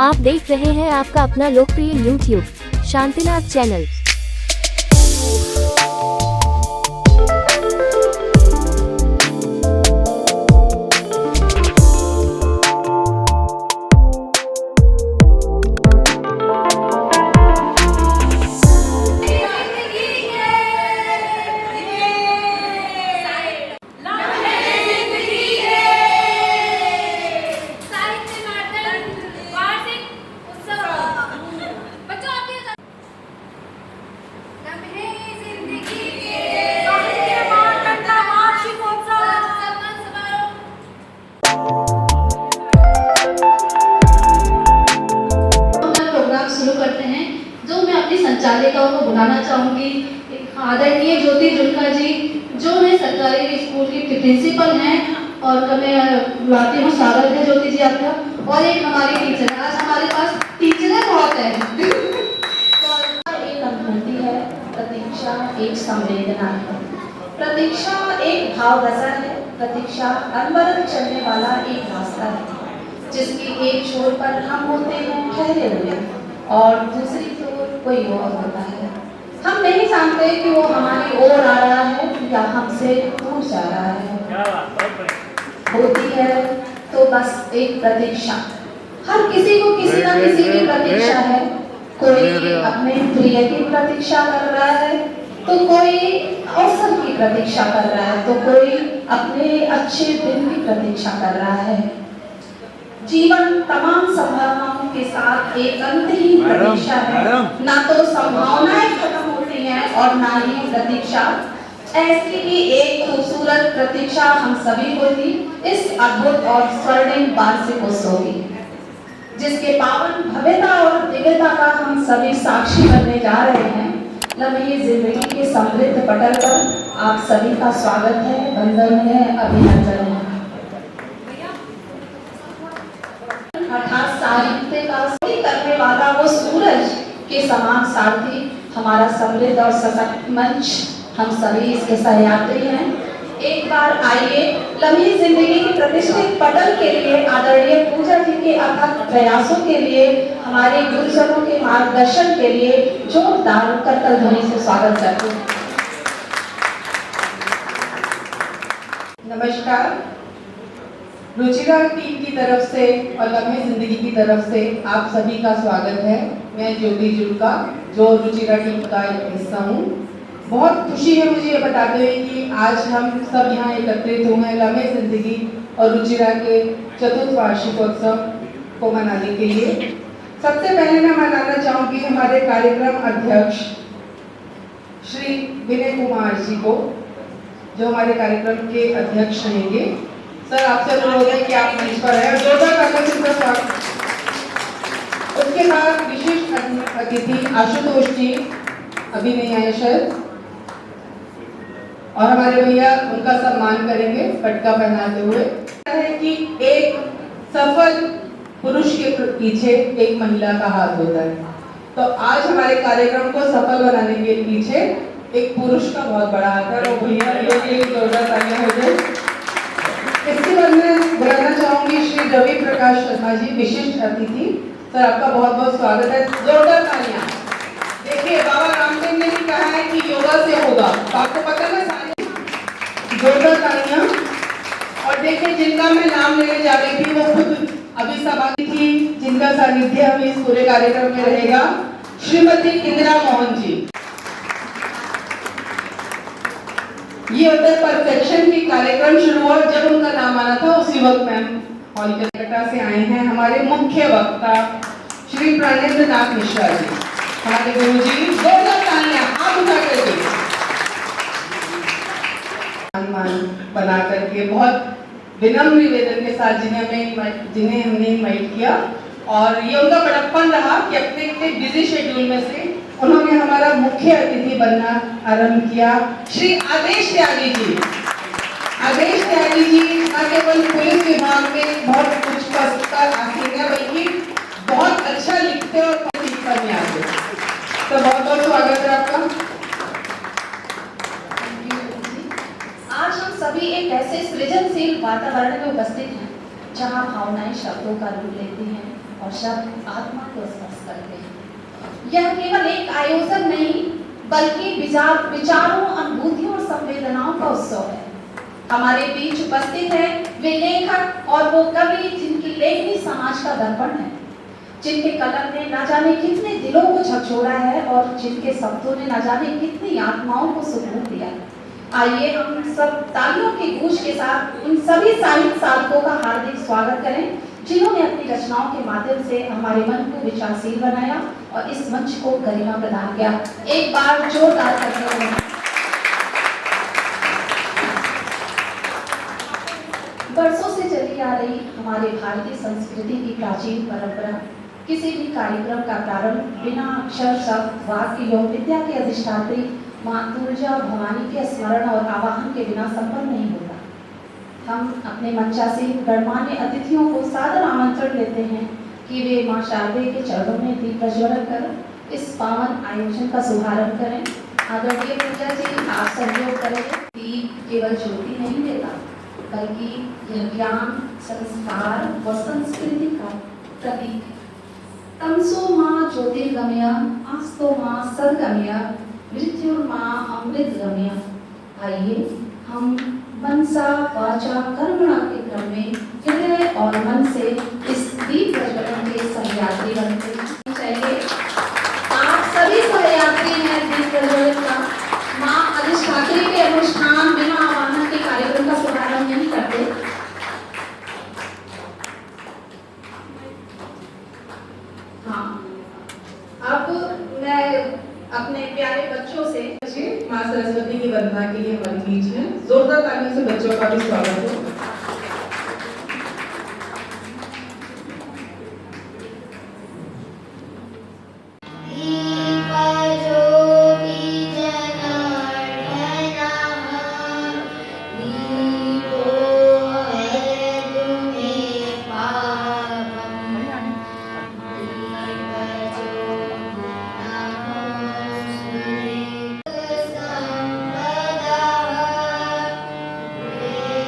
आप देख रहे हैं आपका अपना लोकप्रिय YouTube शांतिनाथ चैनल। शुरू करते हैं, जो मैं अपनी संचालिकाओं को बुलाना चाहूंगी। आदरणीय ज्योति जुल्का जी, जो है सरकारी स्कूल की प्रिंसिपल हैं, और मैं बुलाती हूँ। स्वागत है ज्योति जी आपका। और एक हमारी टीचर, आज हमारे पास टीचरें बहुत है। एक अनुभूति है, प्रतीक्षा एक संवेदना है, प्रतीक्षा एक भाव रसा है, प्रतीक्षा अनवरत चलने वाला एक रास्ता है, जिसकी एक छोर पर हम होते हैं ठहरे हुए और दूसरी ओर कोई और होता है। हम नहीं जानते कि वो हमारी ओर आ रहा है या हमसे दूर जा रहा है। होती है तो बस एक प्रतीक्षा। हर किसी को किसी न किसी की प्रतीक्षा है। कोई अपने प्रिय की प्रतीक्षा कर रहा है, तो कोई अवसर की प्रतीक्षा कर रहा है, तो कोई अपने अच्छे दिन की प्रतीक्षा कर रहा है। जीवन तमाम संभावनाओं के साथ एक अंतहीन प्रतीक्षा है। ना तो संभावनाएं खत्म होती हैं और ना ही प्रतीक्षा। ऐसी ही एक खूबसूरत प्रतीक्षा हम सभी को थी इस अद्भुत और स्वर्णिम वार्षिक उत्सव की, जिसके पावन भव्यता और दिव्यता का हम सभी साक्षी बनने जा रहे हैं। लम्हे जिंदगी के समृद्ध पटल पर आप सभी का स्वागत है, वंदन है, अभिनंदन है। अर्थात साहित्य का करने वाला वो सूरज के समान सारथी, हमारा समृद्ध और सशक्त मंच, हम सभी इसके सहयात्री हैं। एक बार आइए लम्हे जिंदगी की प्रतिष्ठित पटल के लिए, आदरणीय पूजा जी के अथक प्रयासों के लिए, हमारे गुरुजनों के मार्गदर्शन के लिए जोरदार करतल ध्वनि से स्वागत करते हैं। नमस्कार। रुचिरा टीम की तरफ से और लम्हे जिंदगी की तरफ से आप सभी का स्वागत है। मैं ज्योति जुल्का, जो रुचिरा टीम का एक हिस्सा हूँ। बहुत खुशी है मुझे ये बताते हुए कि आज हम सब यहाँ एकत्रित हुए हैं लम्हे जिंदगी और रुचिरा के चतुर्थ वार्षिकोत्सव को मनाने के लिए। सबसे पहले मैं मनाना चाहूँगी हमारे कार्यक्रम अध्यक्ष श्री विनय कुमार जी को, जो हमारे कार्यक्रम के अध्यक्ष रहेंगे। सर, आपसे अनुरोध है कि आप मंच पर हैं, जोरदार तालियों से स्वागत। उसके बाद विशिष्ट अतिथि आशुतोष जी अभी नहीं आए शायद, और हमारे भैया उनका सम्मान करेंगे पटका पहनाते हुए। है कि एक सफल पुरुष के पीछे एक महिला का हाथ होता है, तो आज हमारे कार्यक्रम को सफल बनाने के पीछे एक पुरुष का बहुत बड़ा हाथ है। वो भैया जोरदार तालियां हो जाए। इसके बाद मैं बुलाना चाहूंगी श्री रवि प्रकाश शर्मा जी, विशिष्ट अतिथि। सर, आपका बहुत बहुत स्वागत है, जोरदार तालियां। देखिए, बाबा रामदेव ने भी कहा है कि योगा से होगा, तो आपको पता है सारी, जोरदार तालियां। और देखिए, जिनका मैं नाम लेने जा रही थी वो खुद अभी सभा थी, जिनका सानिध्य हमें इस पूरे कार्यक्रम में रहेगा, श्रीमती इंदिरा मोहन जी। ये होता है परफेक्शन की कार्यक्रम शुरू हुआ जब उनका नाम आना था, उसी वक्त मैम हॉल कलकत्ता से आए हैं। हमारे मुख्य वक्ता श्री प्रणेंद्र नाथ मिश्रा जी, हमारे गुरु जी। जोरदार तालियां आप उठा करके सम्मान बना करके बहुत विनम्र निवेदन के साथ जिन्हें हमने इनवाइट किया, और ये उनका बड़प्पन रहा कि अपने बिजी शेड्यूल में से उन्होंने हमारा मुख्य अतिथि बनना आरंभ किया। श्री आदेश त्यागी जी। आदेश त्यागी जी न केवल पुलिस विभाग में बहुत कुछ पद हासिल, बल्कि बहुत अच्छा लिखते और लिखकर भी आते। तो बहुत बहुत स्वागत है आपका। आज हम सभी एक ऐसे सृजनशील वातावरण में उपस्थित हैं, जहां भावनाएं शब्दों का रूप लेती हैं और शब्द आत्मा को स्पर्श करते हैं। यह केवल एक आयोजन नहीं बल्कि विचारों, अनुभूतियों और संवेदनाओं का उत्सव है। हमारे बीच उपस्थित है वे लेखक और वो कवि जिनकी लेखनी समाज का दर्पण है, जिनके कलम ने न जाने कितने दिलों को झकझोरा है और जिनके शब्दों ने न जाने कितनी आत्माओं को सुकून दिया है। आइए हम सब तालियों की गूंज के साथ उन सभी साहित्य साधकों का हार्दिक स्वागत करें जिन्होंने अपनी रचनाओं के माध्यम से हमारे मन को विचारशील बनाया और इस मंच को गरिमा प्रदान किया। एक बार जोरदार करते हैं। वर्षों से चली आ रही हमारे भारतीय संस्कृति की प्राचीन परंपरा किसी भी कार्यक्रम का प्रारंभ बिना अक्षर, शब्द, वाक्य एवं विद्या के अधिष्ठात्री माँ दुर्गा भवानी के स्मरण और आवाहन के बिना संपन्न नहीं होता। हम अपने मंचासीन गणमान्य अतिथियों को सादर आमंत्रण देते हैं कि वे माँ शारदे के चरणों में दीप प्रज्वलन कर इस पावन आयोजन का शुभारंभ करें। आदरणीय पूजा जी, आप सहयोग करें। दीप केवल ज्योति नहीं देता बल्कि यह ज्ञान, संस्कार व संस्कृति का प्रतीक है। तमसो माँ ज्योतिर्गमय, आस्तो माँ सद्गमय, मृत्युर्माँ अमृतगमय। आइए हम मनसा वाचा कर्मणा के क्रम में हृदय और मन से इस दीप प्रज्वलन के सहयात्री बनते हैं। चाहिए आप सभी सहयात्री हैं दीप प्रज्वलन का। माँ अधिष्ठात्री के अनुष्ठान बिना आवाहन के कार्यक्रम का शुभारंभ नहीं करते। हाँ, अब मैं अपने प्यारे बच्चों से माँ सरस्वती की वंदना के लिए हमारे बीच में जोरदार तालियों से बच्चों का भी स्वागत हो।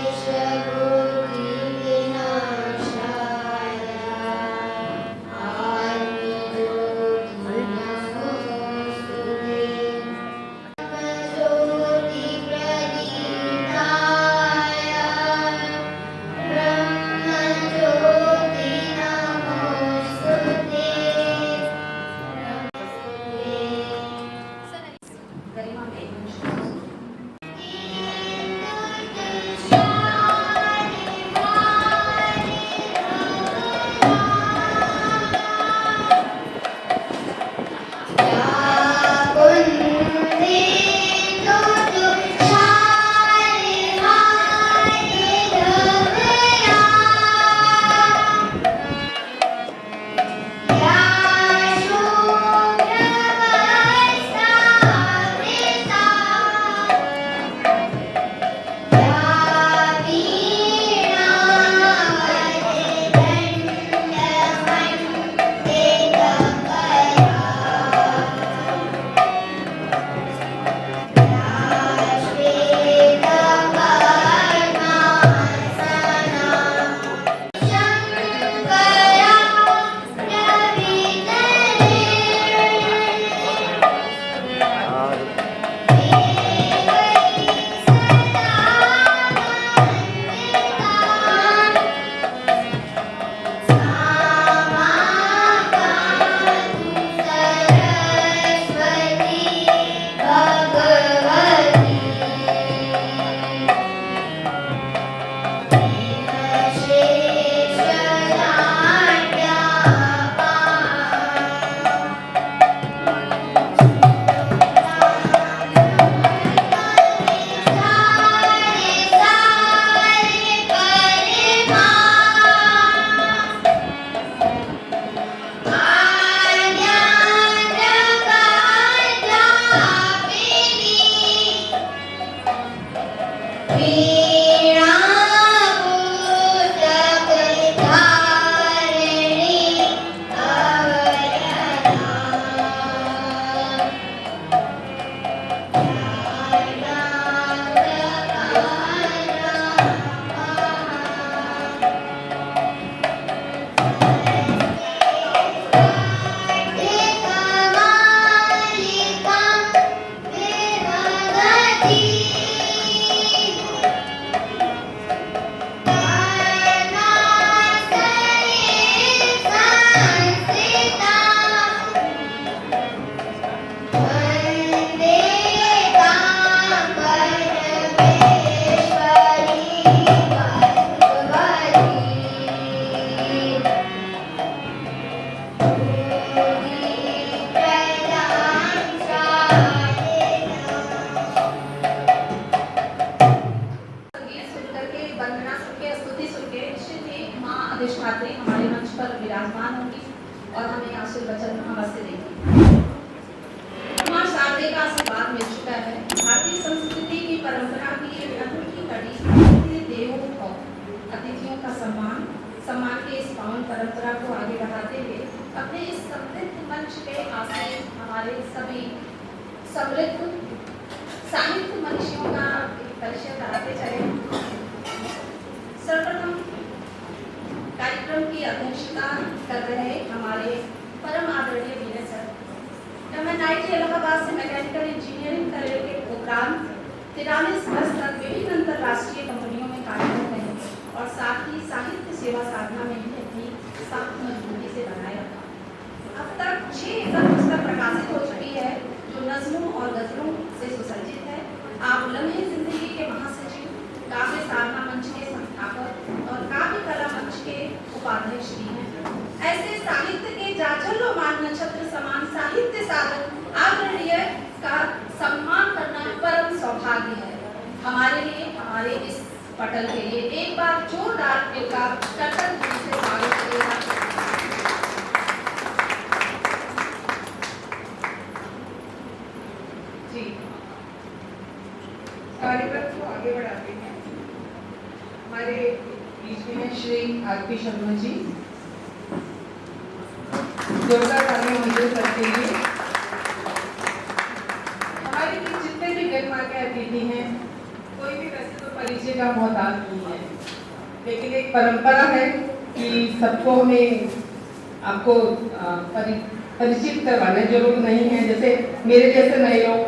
Krishna कुछ वचन अवश्य देंगे। मां शारदे का आशीर्वाद मिल चुका है। भारतीय संस्कृति की परंपरा की एक अनूठी कड़ी अतिथि देवो भव, अतिथियों का सम्मान के इस पावन परंपरा को आगे बढ़ाते हुए अपने इस समृद्ध मंच पे आसीन हमारे सभी समृद्ध साहित्य मनीषियों का परिचय कराते चले। सर्वप्रथम कार्यक्रम की अध्यक्षता कर रहे हमारे परम आदरणीय विनय सर। MNIT इलाहाबाद से मैकेनिकल इंजीनियरिंग करने के उपरांत 43 वर्ष तक विभिन्न अंतरराष्ट्रीय कंपनियों में कार्यरत रहे और साथ ही साहित्य सेवा साधना में भी अपनी साख मजबूती से बनाए रखा। अब तक 6 एकल पुस्तक प्रकाशित हो चुकी है जो नज़्मों और गज़लों से सुसज्जित है। आप लम्हे जिंदगी के महासचिव, काव्य साधना मंच के संस्थापक और काव्य कला मंच के उपाध्यक्ष भी हैं। ऐसे साहित्य के जाज्वल्यमान नक्षत्र समान साहित्य साधक आदरणीय का सम्मान करना परम सौभाग्य है हमारे लिए। हमारे इस पटल के लिए एक बार जोरदार का कर्तव्य से स्वागत करेगा। जी, कार्यक्रम को आगे बढ़ाते हैं। हमारे बीच में है श्री आरपी शर्मा जी। जोरदार तालियां मंजूर करते लिए। हमारे बीच जितने भी गणमान्य अतिथि हैं, कोई भी वैसे तो परिचय का मोहताज नहीं है, लेकिन एक परंपरा है कि सबको हमें आपको परिचित करवाना जरूर नहीं है। जैसे मेरे जैसे नए लोग,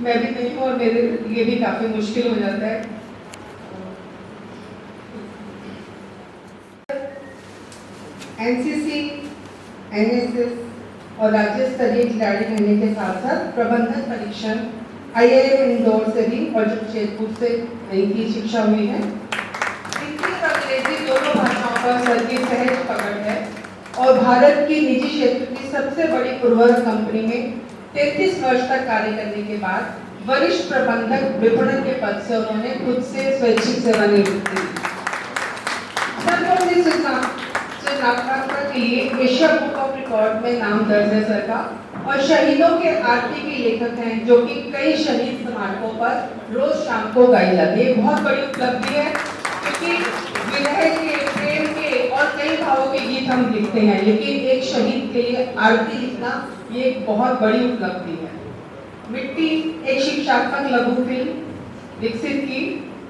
मैं भी नहीं हूँ और मेरे लिए भी काफी मुश्किल हो जाता है। एनसीसी, एनएसएस और राज्य स्तरीय खिलाड़ी बनने के साथ साथ प्रबंधन परीक्षण IIM इंदौर से भी और जमशेदपुर से इनकी शिक्षा हुई है। हिंदी और अंग्रेजी दोनों भाषाओं पर सर की सहज पकड़ है और भारत की निजी क्षेत्र की सबसे बड़ी उर्वरक कंपनी में 33 वर्ष तक कार्य करने के बाद वरिष्ठ प्रबंधक विपणन के पद से उन्होंने खुद से स्वैच्छिक सेवानिवृत्ति ली। रचनात्मकता के लिए एशिया बुक ऑफ रिकॉर्ड में नाम दर्ज है सर का और शहीदों के आरती के लेखक हैं जो कि कई शहीद स्मारकों पर रोज शाम को गाई जाती है। बहुत बड़ी उपलब्धि है क्योंकि विरह के, प्रेम के और कई भावों के गीत हम लिखते हैं, लेकिन एक शहीद के लिए आरती लिखना ये एक बहुत बड़ी उपलब्धि है। मिट्टी एक शिक्षात्मक लघु फिल्म विकसित की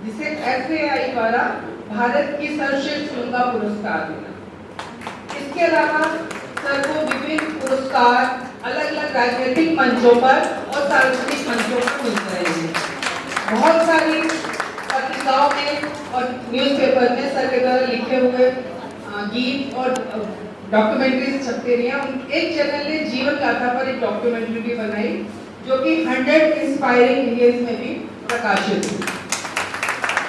जिसे FAI द्वारा भारत की सर्वश्रेष्ठ फिल्म का पुरस्कार मिला। इसके अलावा सर को विभिन्न पुरस्कार अलग अलग राजनीतिक मंचों पर और सार्वजनिक मंचों पर मिल रहे हैं। बहुत सारी पत्रिकाओं में और न्यूज़पेपर में सर के द्वारा लिखे हुए गीत और डॉक्यूमेंट्रीज छपते रही हैं। एक चैनल ने जीवन गाथा पर एक डॉक्यूमेंट्री भी बनाई जो कि 100 इंस्पायरिंग इंडियंस में भी प्रकाशित हुई।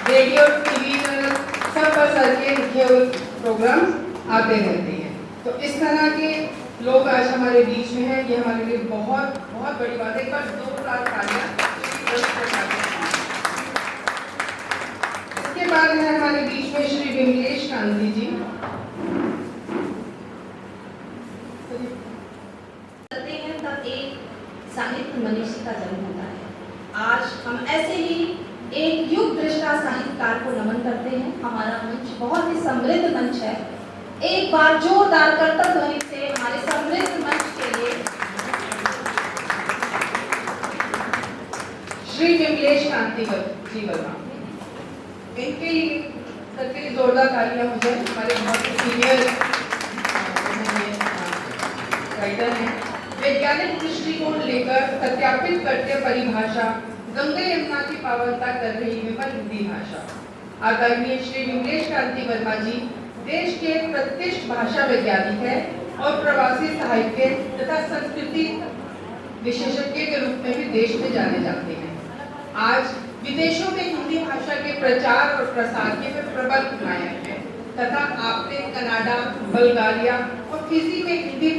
रेडियो, TV चैनल सब पर सर के लिखे हुए प्रोग्राम आते रहते हैं। तो इस तरह के लोग आज हमारे बीच में हैं, ये हमारे लिए बहुत बहुत बड़ी बात है। एक बार जोरदार तालियां। इसके बाद है हमारे बीच में श्री विमलेश कांति जी। तब एक साहित्य मनीषी का जन्म होता है। आज हम ऐसे ही एक युग दृष्टा साहित्यकार को नमन करते हैं। हमारा मंच बहुत ही समृद्ध मंच है। एक बार जोरदार करतब ध्वनि से हमारे समृद्ध मंच के लिए श्री विमलेश कांति जी वर्मा। इनके लिए सर के लिए जोरदार तालियां मुझे। हमारे बहुत ही सीनियर राइटर हैं। वैज्ञानिक दृष्टिकोण लेकर सत्यापित करते परिभाषा, गंगा यमुना की पावनता कर रही विमल हिंदी भाषा। आदरणीय श्री विमलेश कांति वर्मा जी देश के प्रतिष्ठित भाषा वैज्ञानिक है और प्रवासी साहित्य तथा संस्कृति विशेषज्ञ के रूप में भी देश में जाने जाते हैं। आज विदेशों में हिंदी भाषा के प्रचार और प्रसार के वे प्रबल नायक हैं तथा आपने कनाडा, बल्गारिया और फिजी में हिंदी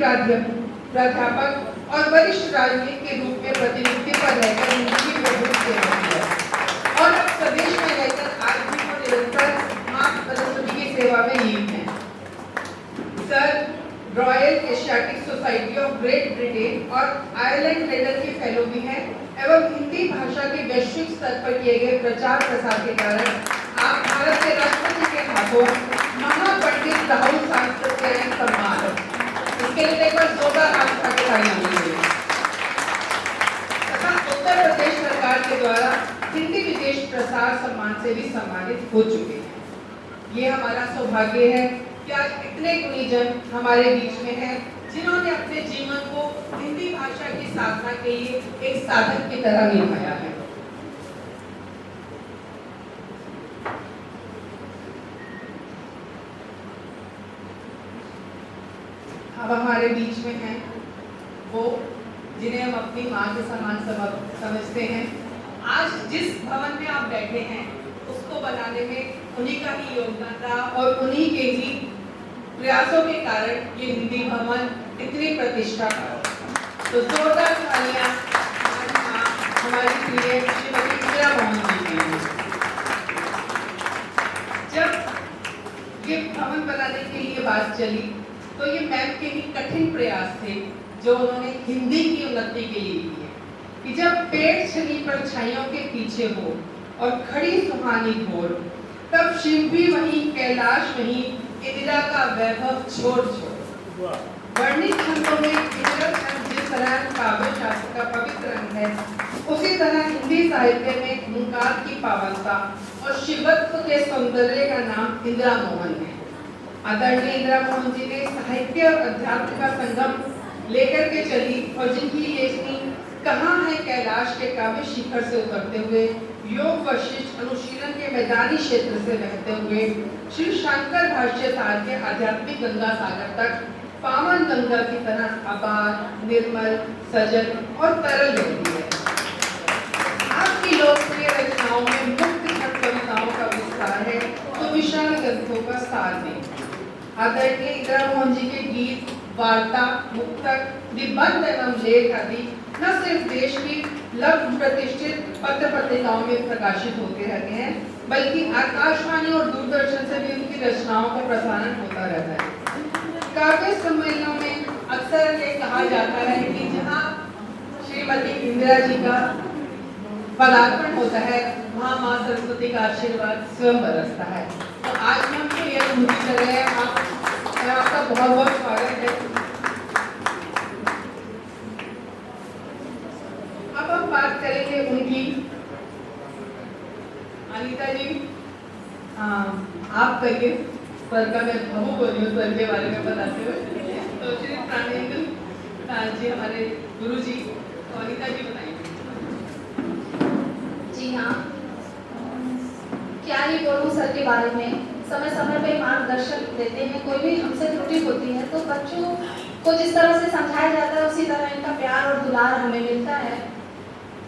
प्राध्यापक और वरिष्ठ राजनीतिक के रूप में प्रतिनिधि पर रहकर हिंदी की बहुत सेवा की है और अब प्रदेश में रहकर आज भी वो निरंतर मां सरस्वती की सेवा में लीन है। Sir royal Asiatic society of great Britain और आयरलैंड लेडर के फेलो भी हैं एवं हिंदी भाषा के वैश्विक स्तर पर किए गए प्रचार प्रसार के कारण आप भारत के राष्ट्रपति के हाथों महापंडित राहुल सांस्कृतिक सम्मान, इसके लिए एक बार जोरदार हाथ उठा के ताली होनी चाहिए। तथा उत्तर प्रदेश सरकार के द्वारा हिंदी विदेश प्रसार सम्मान से भी सम्मानित हो चुके हैं। ये हमारा सौभाग्य है कि आज इतने गुणी जन हमारे बीच में हैं जिन्होंने अपने जीवन को हिंदी भाषा की साधना के लिए एक साधन की तरह निभाया है। अब हमारे बीच में हैं वो जिन्हें हम अपनी माँ के समान समझते हैं। आज जिस भवन में आप बैठे हैं उसको बनाने में उन्हीं का ही योगदान रहा और उन्हीं के ही प्रयासों के कारण ये हिंदी भवन इतनी प्रतिष्ठा पाया। तो जोरदार तालियां हमारी प्रिय श्रीमती इंदिरा मोहन जी के लिए। जब ये भवन बनाने के लिए बात चली तो ये मैम के ही कठिन प्रयास थे जो उन्होंने हिंदी की उन्नति के लिए किए कि जब पेड़ छली परछाइयों के पीछे हो और खड़ी सुहानी घोर, तब शिव भी वहीं कैलाश वहीं इंदिरा का वैभव छोड़ छोड़। वर्णित छंदों में इंदिरा छंद जिस तरह काव्य शास्त्र का पवित्र अंग है, उसी तरह हिंदी साहित्य में ओंकार की पावनता और शिवत्व के सौंदर्य का नाम इंदिरा मोहन है। आदरणीय इंदिरा मोहन जी ने साहित्य और अध्यात्म का संगम लेकर के चली और जिनकी लेखनी कहाँ है कैलाश के काव्य शिखर से उतरते हुए योग वशिष्ठ अनुशीलन के मैदानी क्षेत्र से बहते हुए श्री शंकर भाष्य सार के आध्यात्मिक गंगा सागर तक पावन गंगा की तरह अपार, निर्मल, सजल और तरल रहती है। आपकी लोकप्रिय रचनाओं में मुक्त छंद कविताओं का विस्तार है तो विशाल ग्रंथों का सार नहीं। आदरणीय इंदिरा मोहन जी के गीत, वार्ता, मुक्तक, निबंध एवं लेख आदि न सिर्फ देश की लघु प्रतिष्ठित पत्र पत्रिकाओं में प्रकाशित होते रहते हैं, बल्कि आकाशवाणी और दूरदर्शन से भी उनकी रचनाओं का प्रसारण होता रहता है। काव्य सम्मेलनों में अक्सर ये कहा जाता है कि जहाँ श्रीमती इंदिरा जी का पदार्पण होता है वहाँ माँ सरस्वती का आशीर्वाद स्वयं बरसता है। तो आज हम तो ये अनुभूति कर रहे हैं। आपका बहुत बहुत स्वागत है। अब हम बात करेंगे उनकी। अनीता जी, आप कहिए सर का, मैं भावुक हो रही हूँ सर के बारे में बताते हुए। तो श्री प्राणेंद्र जी हमारे गुरु जी, तो अनीता जी बताइए। जी हाँ, क्या ही बोलूँ सर के बारे में। समय समय पे मार्गदर्शन देते हैं, कोई भी हमसे त्रुटि होती है तो बच्चों को जिस तरह से समझाया जाता है उसी तरह इनका प्यार और दुलार हमें मिलता है।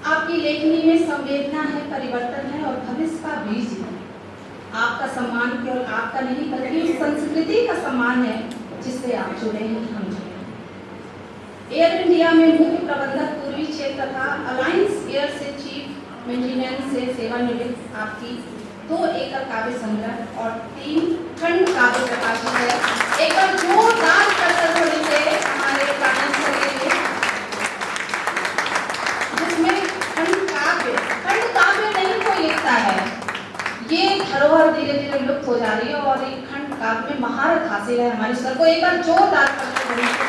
आपकी लेखनी में संवेदना है, परिवर्तन है और भविष्य का बीज है। आपका सम्मान केवल आपका नहीं बल्कि उस संस्कृति का सम्मान है जिससे आप जुड़े हैं, हम जुड़े। एयर इंडिया में मुख्य प्रबंधक पूर्वी क्षेत्र तथा अलायंस एयर से चीफ मेंटेनेंस से सेवानिवृत्त आपकी 2 एकड़ काव्य संग्रह और 3 खंड काव्य प्रकाशन है। एक बार जोरदार करतब होने से हमारे प्राणेंद्र के लिए, जिसमें खंड काव्य नहीं कोई लिखता है, ये धरोहर धीरे धीरे लुप्त हो जा रही है और एक खंड काव्य में महारत हासिल है हमारी सर को। एक बार जोरदार करतब होने से।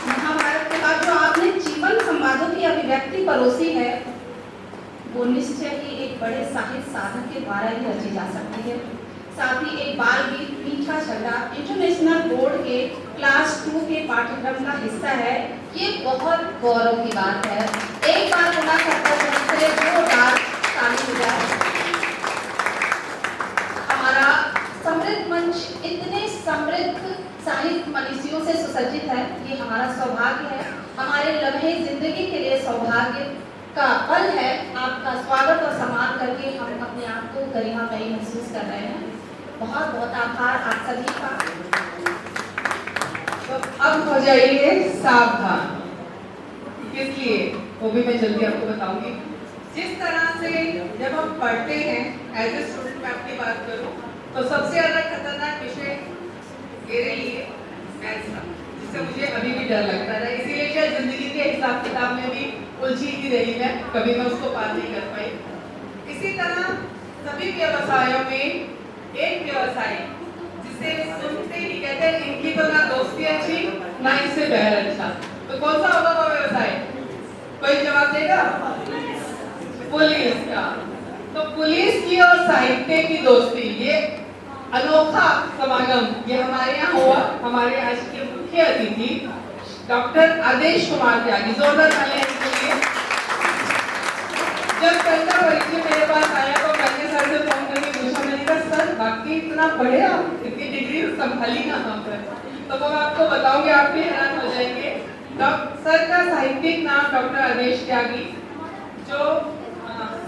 महाभारत के बाद जो आपने जीवन संवादों की अभिव्यक्ति परोसी है वो निश्चय ही एक बड़े साहित्य साधक के द्वारा ही रची जा सकती है। साथ ही एक बाल गीत मीठा छल्ला इंटरनेशनल बोर्ड के क्लास 2 के पाठ्यक्रम का हिस्सा है। ये बहुत गौरव की बात है। एक बार गुना करते जोरदार ताली हो जाए। हमारा समृद्ध मंच इतने समृद्ध साहित्य मनीषियों से सुसज्जित है, ये हमारा सौभाग्य है। हमारे लम्हे जिंदगी के लिए सौभाग्य का पल है। आपका स्वागत और सम्मान करके हम अपने आप को गरिमामयी महसूस कर रहे हैं। बहुत बहुत आभार आप सभी का। तो अब हो जाइए सावधान। किस लिए वो भी मैं जल्दी आपको बताऊंगी। जिस तरह से जब हम पढ़ते हैं, एज ए स्टूडेंट मैं अपनी बात करूं तो सबसे ज्यादा खतरनाक विषय मेरे लिए मैथ्स था, जिससे मुझे अभी भी डर लगता था। इसीलिए शायद जिंदगी के हिसाब किताब में भी उलझी ही रही मैं, कभी मैं उसको पार नहीं कर पाई। इसी तरह सभी व्यवसायों में एक व्यवसाय जिसे सुनते ही कहते हैं इनकी तो ना दोस्ती अच्छी ना इससे बैर अच्छा, तो कौन सा होगा वो व्यवसाय? कोई जवाब देगा? पुलिस का। तो पुलिस की और साहित्य की दोस्ती, ये अनोखा समागम ये हमारे यहाँ हुआ। हमारे आज के मुख्य अतिथि डॉक्टर आदेश कुमार त्यागी, जोरदार तालियां इनके लिए। जब सर का परिचय मेरे पास आया तो मैंने सर से फोन करके पूछा, मैंने कहा सर बाकी इतना पढ़े आप, इतनी डिग्री संभाली कहाँ पर? तो वो आपको बताऊंगे, आप भी हैरान हो जाएंगे। सर का साहित्यिक नाम डॉक्टर आदेश त्यागी, जो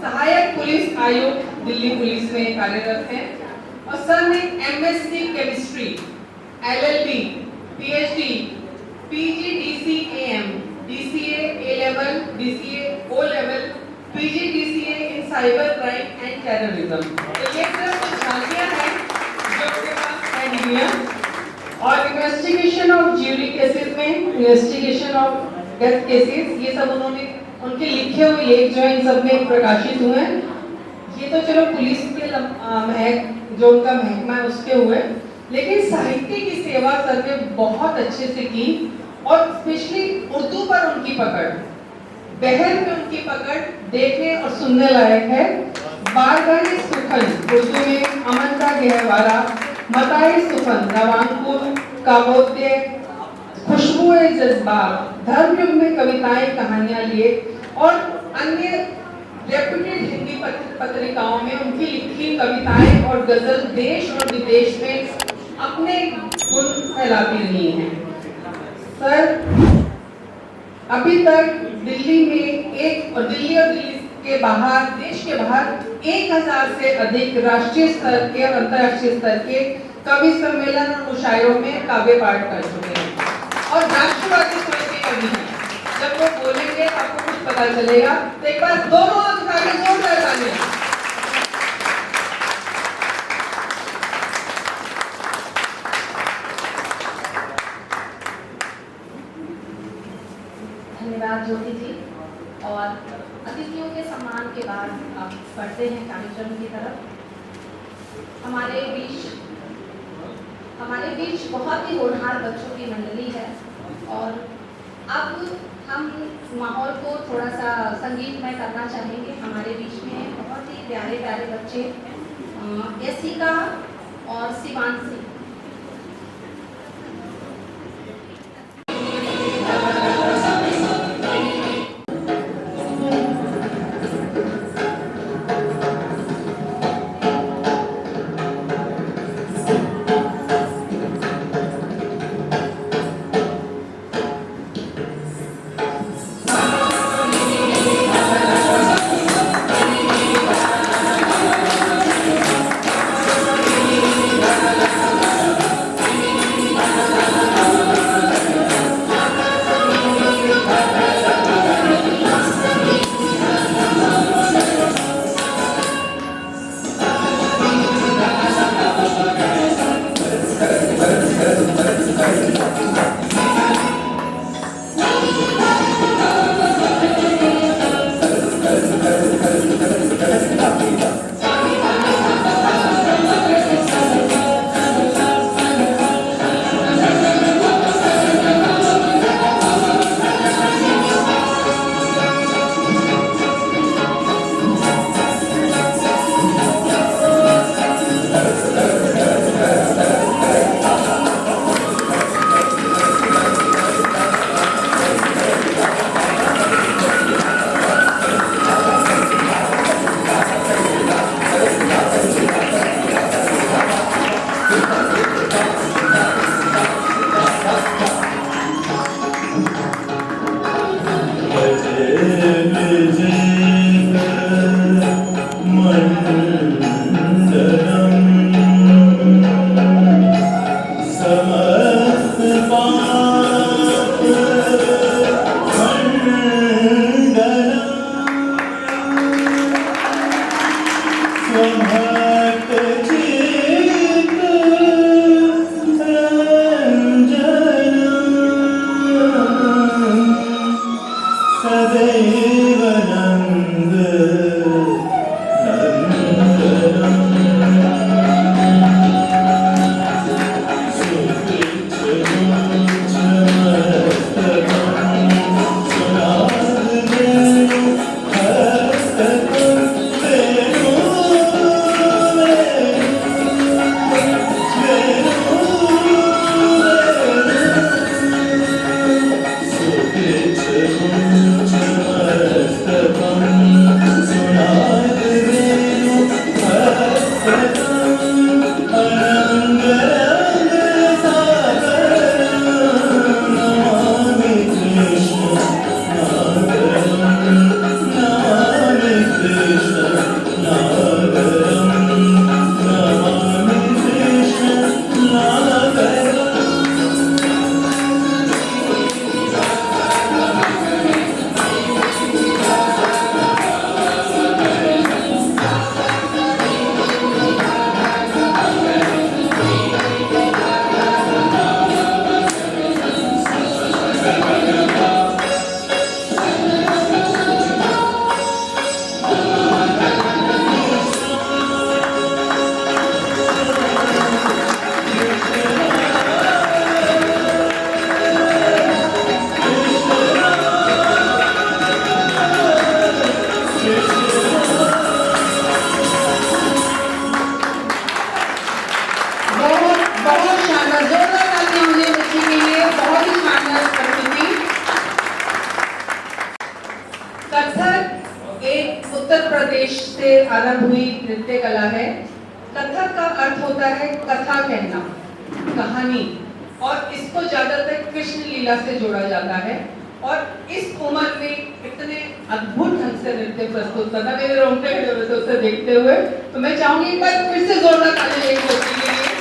सहायक पुलिस आयुक्त दिल्ली पुलिस में कार्यरत हैं, और सर ने MSc chemistry, LLB, PhD, PGDCAM, DCA A level, DCA O level, PGDCA in cyber crime and terrorism. तो ये सिर्फ कुछ झांकियां हैं जो उनके पास है डिग्रियां। और इन्वेस्टिगेशन ऑफ ज्यूरी केसेस में, इन्वेस्टिगेशन ऑफ डेथ केसेस, ये सब उन्होंने उनके लिखे हुए लेख जो है इन सब में प्रकाशित हुए हैं। ये तो चलो पुलिस के महक जो उनका महकमा है उसके हुए, लेकिन साहित्य की सेवा सर ने बहुत अच्छे से की, और स्पेशली उर्दू पर उनकी पकड़, बहर में उनकी पकड़ देखने और सुनने लायक है। बारगाह सुखन उर्दू में, अमन का गहवारा, मताए सुखन, रवानपुर, काबोत्य, खुशबुए जज्बात, धर्म युग में कविताएं कहानियां लिए, और अन्य रेप्यूटेड हिंदी पत्रिकाओं में उनकी लिखी कविताएं और गजल देश और विदेश में अपने गुण फैलाती रही हैं। सर अभी तक दिल्ली में और दिल्ली के बाहर, देश के बाहर 1000 से अधिक राष्ट्रीय स्तर के और अंतर्राष्ट्रीय स्तर के कवि सम्मेलन और मुशायरों में काव्य पाठ कर चुके हैं, और राष्ट्रवादी स्वयं के कवि हैं। जब वो बोलेंगे आपको कुछ पता चलेगा। तो एक बार दोनों हाथ उठा के जोरदार तालियां। धन्यवाद ज्योति जी। और अतिथियों के सम्मान के बाद अब बढ़ते हैं कार्यक्रम की तरफ। हमारे बीच बहुत ही होनहार बच्चों की मंडली है, और अब हम माहौल को थोड़ा सा संगीतमय करना चाहेंगे। हमारे बीच में बहुत ही प्यारे प्यारे बच्चे यशिका और शिवांशी। प्रारंभ हुई नृत्य कला है। कथक का अर्थ होता है कथा कहना, कहानी, और इसको ज्यादातर कृष्ण लीला से जोड़ा जाता है। और इस उम्र में इतने अद्भुत ढंग से नृत्य प्रस्तुत करना, मेरे रोंगटे खड़े हुए थे उसे देखते हुए। तो मैं चाहूंगी एक बार फिर से जोरदार ताली एक होती के लिए।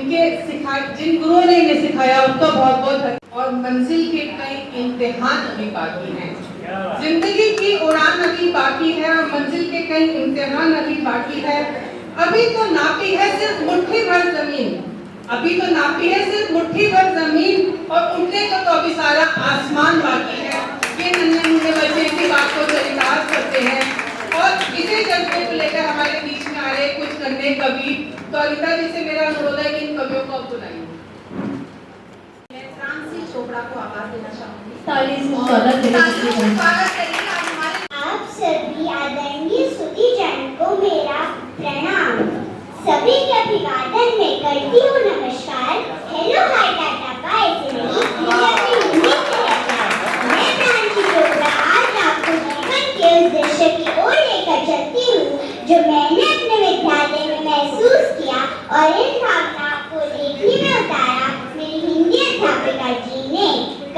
जिन गुरुओं ने इन्हें सिखाया उनका बहुत बहुत धन्यवाद। और मंजिल के कई इम्तिहान अभी बाकी हैं, जिंदगी की उड़ान अभी बाकी है और मंजिल के कई इम्तिहान अभी बाकी है। अभी तो नापी है सिर्फ मुट्ठी भर जमीन, अभी तो नापी है सिर्फ मुट्ठी भर जमीन और उठने का तो अभी सारा आसमान बाकी है। ये नन्हे मुन्ने बच्चे इसी बात को चरितार्थ करते हैं और इसे जज्बे को लेकर हमारे बीच में आ रहे कुछ नन्हे कवि। तो अनिता जी से मेरा अनुरोध है कि इन कवियों को अब बुलाइए। मैं फ्रांसी चोपड़ा को आवाज देना चाहूंगी। स्वागत करिए आज हमारे आप सभी आदरणीय सुधीजन को मेरा प्रणाम। सभी के अभिवादन में करती हूँ नमस्कार। हेलो हाय टाटा बाय से नहीं, मुझे अपनी हिंदी से कहना है। मैं फ्रांसी चोपड़ा आज आपको जीवन के उस दृश्य की ओर लेकर चलती हूँ जो मैंने अपने विद्यालय में महसूस किया और इन भावनाओं को लेखनी में उतारा मेरी हिंदी अध्यापिका जी ने।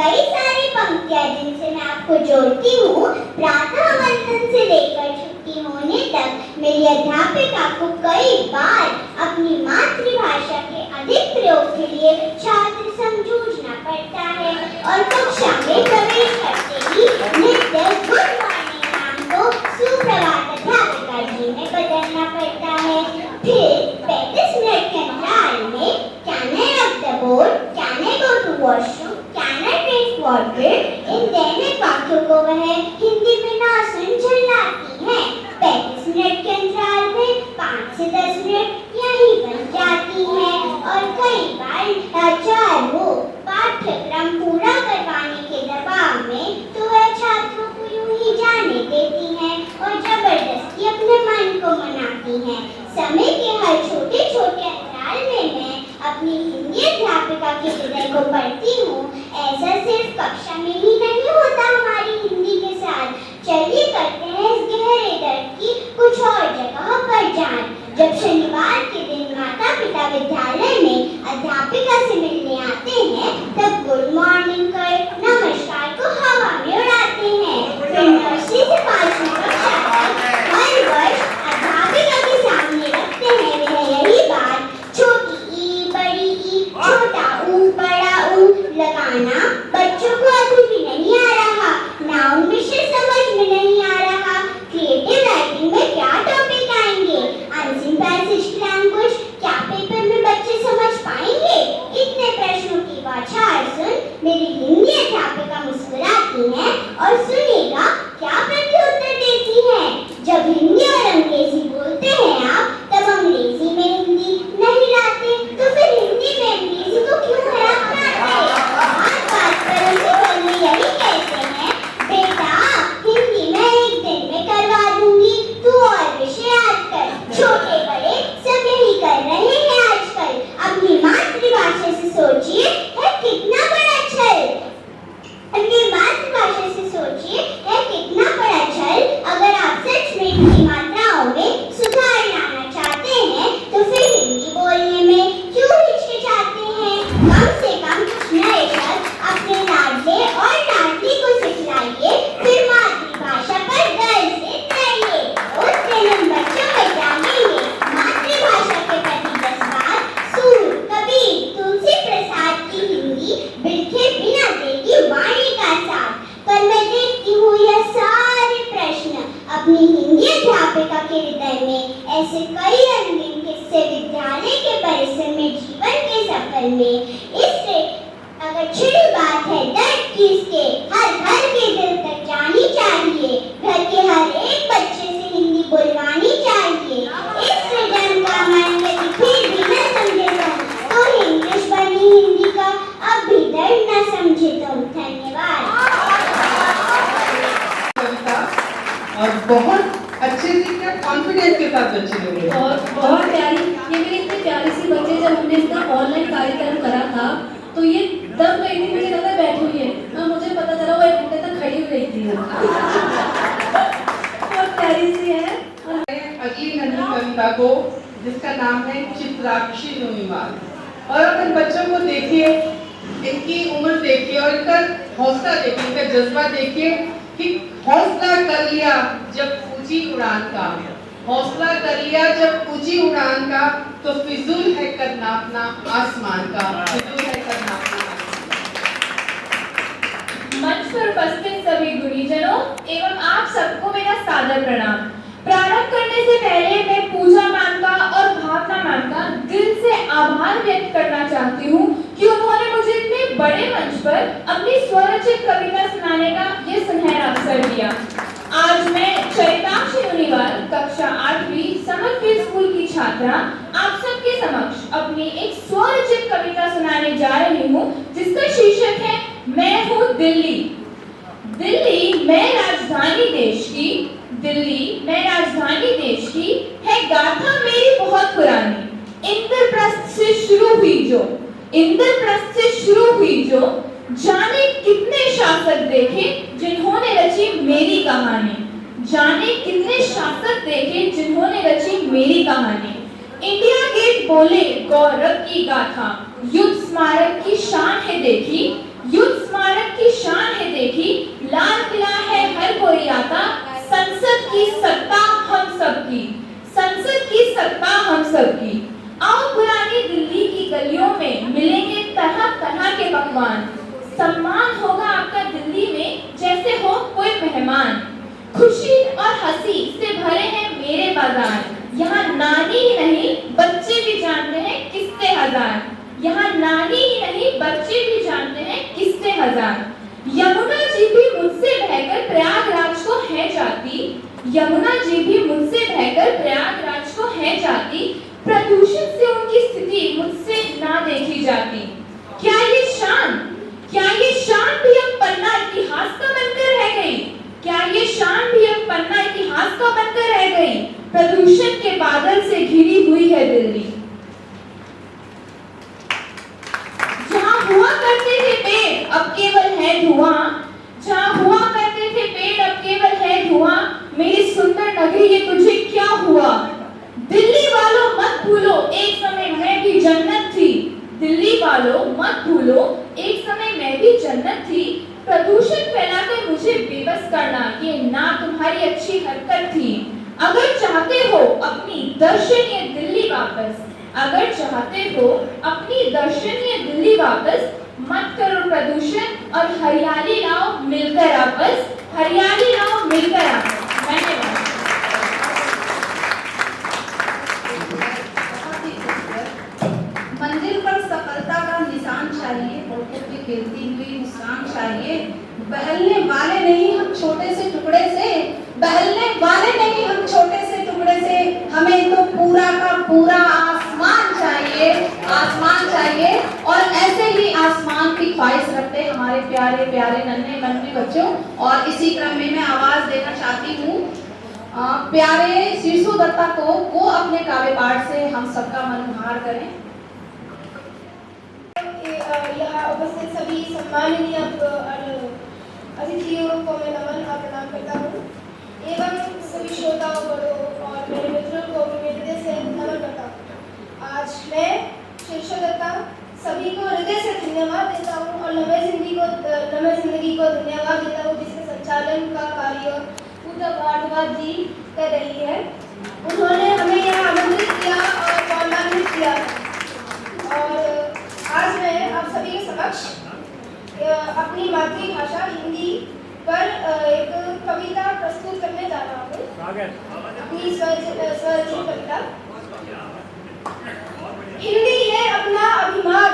कई सारी पंक्तियां जिनसे मैं आपको जोड़ती हूँ। प्रातः वंदन से लेकर छुट्टी होने तक मेरी अध्यापिका को कई बार अपनी मातृभाषा के अधिक प्रयोग के लिए छात्र समझूझना पड़ता है और कक्षा में प्रवेश करते ही नित्य गुड मॉर्निंग नाम को सुप्रभात अध्यापिका जी में बदलना पड़ता है। फिर 35 मिनट के अंतराल में can I rub the board, can I go to washroom, can I drink water, इन दैनिक वाक्यों को वह हिंदी में ना सुन झल्लाती हैं। 35 मिनट के अंतराल में 5 से 10 मिनट यही बन जाती हैं और कई बार आचार्यों पाठ्यक्रम पूरा करवाने के दबाव में तो वह छात्रों को यूं ही जाने देती हैं और जबरदस्ती अपने मन को मनाती हैं। समय के हर छोटे छोटे अंतराल में मैं अपनी हिंदी अध्यापिका के हृदय को पढ़ती हूँ। ऐसा सिर्फ कक्षा में ही नहीं होता हमारी हिंदी के साथ। चलिए करते हैं इस गहरे दर्द की कुछ और जगह पर जान। जब शनिवार के दिन माता पिता विद्यालय में अध्यापिका से मिलने आते हैं तब गुड मॉर्निंग कर नमस्कार को हवा में उड़ाते हैं। फिर नर्सरी से 5वीं कक्षा तक हर वर्ष अध्यापिका के सामने रखते हैं वह यही बात, छोटी ई बड़ी ई, छोटा ऊ बड़ा ऊ लगाना बच्चों को अभी भी नहीं आ रहा, नाउन विशेष समझ में नहीं आ रहा, क्रिएटिव राइटिंग में क्या टॉपिक आएंगे, अनसीन पैसेज लैंग्वेज क्या पेपर में बच्चे समझ पाएंगे। इतने प्रश्नों की बौछार सुन मेरी हिंदी अध्यापिका मुस्कुराती हैं और सुनिएगा क्या प्रत्युत्तर देती हैं। जब हिंदी और अंग्रेजी बोलते हैं आप तब अंग्रेजी में हिंदी नहीं लाते तो फिर हिंदी में अंग्रेजी को क्यों खराब बनाते। बात पर उनसे बोलने यही कहते हैं, बेटा हिंदी मैं एक दिन में करवा दूंगी, तू और विषय याद कर। छोटे बड़े सब यही कर रहे हैं आजकल। अपनी मातृभाषा से सोचिए है कितना बड़ा छल। अपनी मातृभाषा से सोचिए है कितना बड़ा छल। अगर आप सच में हिंदी मात्राओं में सुधार लाना चाहते हैं तो फिर हिंदी बोलने में क्यों हिचकिचाते हैं। कम से कम कुछ नए शब्द अपने लाडले और लाडली को सिखलाइए, फिर मातृभाषा पर गर्व से तैरिए। उस दिन हम बच्चों में जानेंगे मातृभाषा के प्रति जज्बात। सूर कबीर तुलसी प्रसाद की हिंदी बिल्खे बिना देगी वाणी का साथ। पर मैं देखती हूँ यह सारे प्रश्न अपनी हिंदी अध्यापिका के हृदय में। ऐसे कई रंगीन किस्से विद्यालय के परिसर में जीवन के सफर में। इससे अगर छिड़ी बात है दर्द की इसके हर घर के दिल तक जानी चाहिए। घर के हर एक बच्चे से हिंदी बुलवानी चाहिए। इससे जन्म का मन यदि फिर भी न समझे तो इंग्लिश बनी हिंदी का अब भी दर्द न समझे तुम। धन्यवाद। और बहुत अच्छे से क्या कॉन्फिडेंस के साथ बच्चे लोग और बहुत प्यारी, ये मेरी इतनी प्यारी सी बच्चे जब हमने इसका ऑनलाइन कार्यक्रम करा था तो ये 10 महीने मुझे लगा बैठी हुई है ना, मुझे पता चला वो 1 घंटे तक खड़ी हुई रही थी। बहुत प्यारी सी है। अगली नन्ही कविता को जिसका नाम है चित्राक्षी नोनीवाल। और अपन बच्चों को देखिए, इनकी उम्र देखिए और इनका हौसला देखिए, इनका जज्बा देखिए कि हौसला कर लिया जब ऊंची उड़ान का, हौसला कर लिया जब ऊंची उड़ान का, तो फिजूल है कर नापना आसमान का, फिजूल है कर नापना। मंच पर उपस्थित सभी गुणीजनों एवं आप सबको मेरा सादर प्रणाम। प्रारंभ करने से पहले मैं पूजा मैम का और भावना मैम का दिल से आभार व्यक्त करना चाहती हूँ कि उन्होंने मुझे इतने बड़े मंच पर अपनी स्वरचित कविता सुनाने का ये सुनहरा अवसर दिया। आज मैं चरितांशी मुनिवाल कक्षा 8वीं समरफील्ड स्कूल की छात्रा आप सबके समक्ष अपनी एक स्वरचित कविता सुनाने जा रही हूँ, जिसका शीर्षक है मैं हूँ दिल्ली। दिल्ली मैं राजधानी देश की, दिल्ली मैं राजधानी देश की है गाथा मेरी बहुत पुरानी। इंद्रप्रस्थ से शुरू हुई जो, इंद्रप्रस्थ से शुरू हुई जो, जाने कितने शासक देखे जिन्होंने रची मेरी कहानी, जाने कितने शासक देखे जिन्होंने रची मेरी कहानी। इंडिया गेट बोले गौरव की गाथा, युद्ध स्मारक की शान है देखी, युद्ध स्मारक की शान है देखी, लाल किला है हर कोई आता, संसद की सत्ता हम सबकी, संसद की सत्ता हम सबकी। आओ पुरानी दिल्ली की गलियों में मिलेंगे तरह तरह के पकवान, सम्मान होगा आपका दिल्ली में जैसे हो कोई मेहमान। खुशी और हंसी से भरे हैं मेरे बाजार, यहाँ नानी ही नहीं बच्चे भी जानते हैं किस्से हजार, यहाँ नानी ही नहीं बच्चे भी जानते हैं किस्से हजार। यमुना जी भी मुझसे बहकर प्रयागराज को है जाती, यमुना जी भी मुझसे बहकर प्रयागराज को है जाती, प्रदूषण से उनकी स्थिति मुझसे ना देखी जाती। क्या ये शान, क्या ये शान भी अब पन्ना इतिहास का बनकर रह गई, क्या ये शान भी अब पन्ना इतिहास का बनकर रह गई। प्रदूषण के बादल से घिरी हुई है दिल्ली, जहाँ हुआ करते थे पेड़ अब केवल है धुआं, जहाँ हुआ करते थे पेड़ अब केवल है धुआं। मेरी सुंदर नगरी ये तुझे क्या हुआ, दिल्ली वालों मत भूलो एक समय मैं भी जन्नत थी, दिल्ली वालों मत भूलो एक समय मैं भी जन्नत थी। प्रदूषण फैलाकर मुझे बेबस करना ये ना तुम्हारी अच्छी हरकत थी। अगर चाहते हो अपनी दर्शनीय दिल्ली वापस, अगर चाहते हो अपनी दर्शनीय दिल्ली वापस, मत करो प्रदूषण और हरियाली लाओ मिलकर आपस, हरियाली लाओ मिलकर आपस। धन्यवाद। मंजिल पर सफलता का निशान चाहिए, होठों पे खिलती हुई मुस्कान चाहिए। बहलने वाले नहीं हम छोटे से टुकड़े से, बहलने वाले नहीं हम छोटे से टुकड़े से, हमें तो पूरा का पूरा आसमान चाहिए, आसमान चाहिए। और ऐसे ही आसमान की ख्वाहिश रखते हमारे प्यारे प्यारे नन्हे नन्हे बच्चों। और इसी क्रम में मैं आवाज देना चाहती हूँ प्यारे शीर्षु दत्ता को, वो अपने काव्य पाठ से हम सबका मनोहार करें। यहाँ उपस्थित सभी सम्माननीय अतिथियों को मैं नमन और प्रणाम करता हूँ एवं सभी श्रोताओं बड़ों और मेरे मित्रों को मैं हृदय से नमन करता हूँ। आज मैं शीर्षु दत्ता सभी को हृदय से धन्यवाद देता हूँ और नवे जिंदगी को धन्यवाद देता हूँ, जिसके संचालन का कार्य पूजा भारद्वाज जी कर रही है। उन्होंने हमें यहाँ आमंत्रित किया और सम्मानित किया और आज मैं आप सभी के समक्ष अपनी मातृभाषा हिंदी पर एक कविता प्रस्तुत करने जा रहा हूँ, अपनी स्वरचित कविता। हिंदी है अपना अभिमान,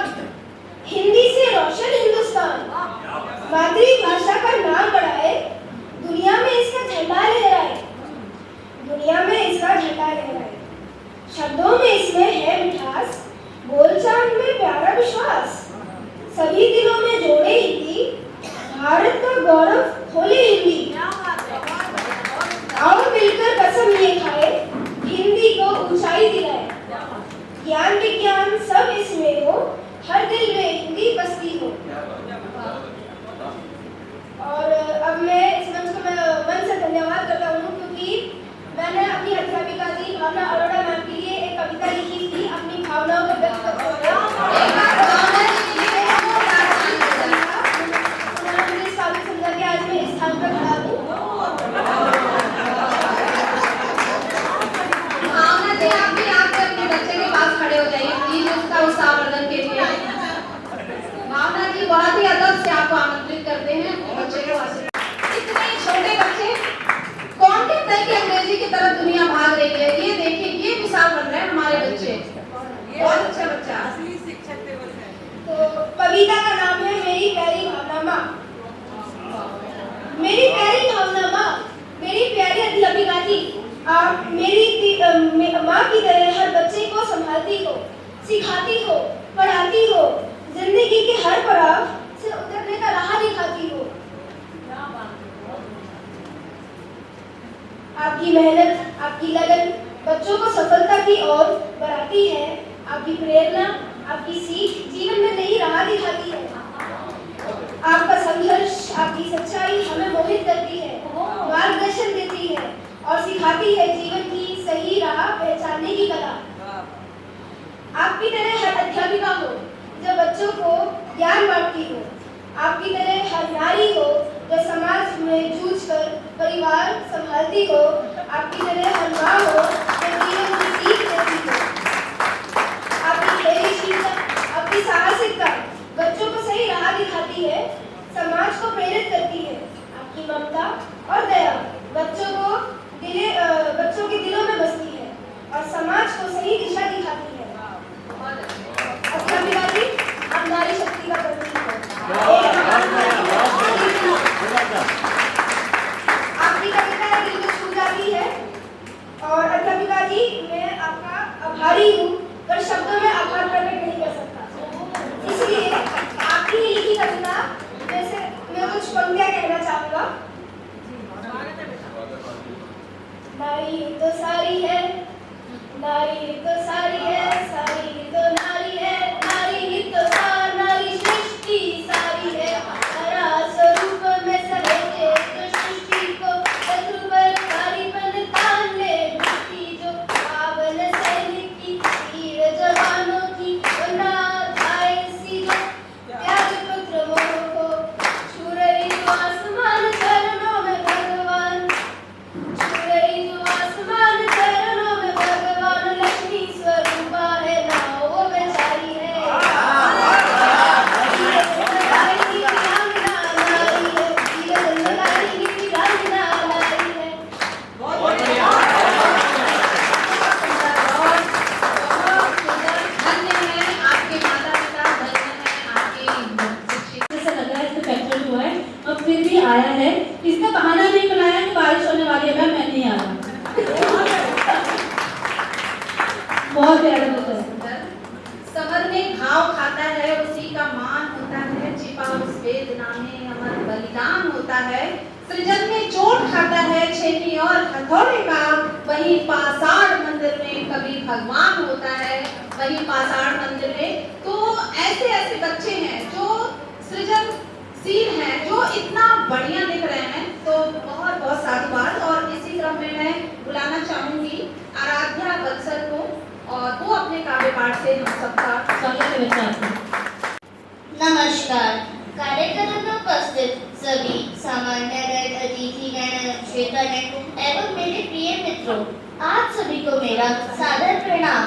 हिंदी से रोशन हिंदुस्तान, मातृभाषा का नाम बढ़ाए, दुनिया में इसका झंडा लहराए, दुनिया में इसका झंडा लहराए। शब्दों में इसमें है मिठास, बोलचाल में प्यारा विश्वास, सभी दिलों में जोड़े हिंदी, भारत का गौरव खोले हिंदी। आओ मिलकर कसम ये खाए, हिंदी को ऊंचाई दिलाए, ज्ञान विज्ञान सब इसमें हो, हर दिल में हिंदी बसती हो। और अब मैं इस मंच को मैं मन से धन्यवाद करता हूँ, क्योंकि मैंने अपनी अध्यापिका दी भावना अरोड़ा मैम के लिए एक कविता लिखी थी, अपनी भावनाओं को व्यक्त करते हुए। की तरफ दुनिया भाग रही है। ये देखिए, ये मिसाल बन रहे हैं हमारे बच्चे। बहुत अच्छा बच्चा। तो कविता का नाम है मेरी प्यारी भावना माँ। मेरी प्यारी भावना माँ, मेरी प्यारी अध्यापिका जी, आप मेरी माँ की तरह हर बच्चे को संभालती हो, सिखाती हो, पढ़ाती हो, जिंदगी के हर पड़ाव से उतरने का राह दिखाती हो। आपकी मेहनत, आपकी लगन बच्चों को सफलता की ओर बढ़ाती है। आपकी प्रेरणा, आपकी सीख जीवन में नई राह दिखाती है। आपका संघर्ष, आपकी सच्चाई हमें मोहित करती है, मार्गदर्शन देती है और सिखाती है जीवन की सही राह पहचानने की कला। आपकी तरह हर अध्यापिका हो जो बच्चों को ज्ञान बांटती हो। आपकी तरह हर नारी हो जो समाज में जूझकर परिवार संभालती हो। आपकी तरह हर माँ हो जो जीवन की सीख देती हो। आपकी धैर्यशीलता, आपकी साहसिकता बच्चों को सही राह दिखाती है, समाज को प्रेरित करती है। आपकी ममता और दया बच्चों के दिलों में बसती है और समाज को सही दिशा दिखाती है। अध्यापिका जी, आप नारी शक्ति का प्रतीक हो। आपकी कविता दिल को छू जाती है और अध्यापिका जी, मैं आपका आभारी हूँ, पर शब्दों में आभार प्रकट नहीं कर सकता। इसलिए आपकी ही लिखी कविता में से मैं कुछ पंक्तियाँ कहना चाहूँगा। नारी तो सारी है, नारी तो सारी है, सारी तो नारी है, नारी ही तो सार, नारी सृष्टि सारी है। हरा स्वरूप में सहेजे तो सृष्टि को, शत्रु पर कारी ताने ढूंढती जो पावन सैनिक की, वीर जवानों की नाथ आए सी जो प्यारे पुत्र मोह को छू रही जो आसमान चरणों में भगवान, छू रही जो आसमान चरणों में भगवान, लक्ष्मी स्वरूपा है ना वो बेचारी है। जैसा लग रहा है इसमें फ्रैक्चर हुआ है और फिर भी आया है। इसका बहाना नहीं बनाया कि बारिश होने वाली है, मैं नहीं आ रहा। बहुत प्यारा होता है। समर में घाव खाता है उसी का मान होता है, छिपा उस वेदना में अमर बलिदान होता है। सृजन में चोट खाता है छेनी और हथौड़े का, वही पाषाण मंदिर में कभी भगवान होता है, वही पाषाण मंदिर में। तो ऐसे ऐसे बच्चे हैं जो सृजनशील हैं, जो इतना बढ़िया दिख रहे हैं। तो बहुत बहुत साधुवाद। और इसी क्रम में मैं बुलाना चाहूंगी आराध्या बंसल को, और वो अपने काव्य पाठ से हम सबका स्वागत है। नमस्कार। कार्यक्रम में उपस्थित सभी सामान्य गण, अतिथि गण, क्षेत्रगण एवं मेरे प्रिय मित्रों, आप सभी को मेरा सादर प्रणाम।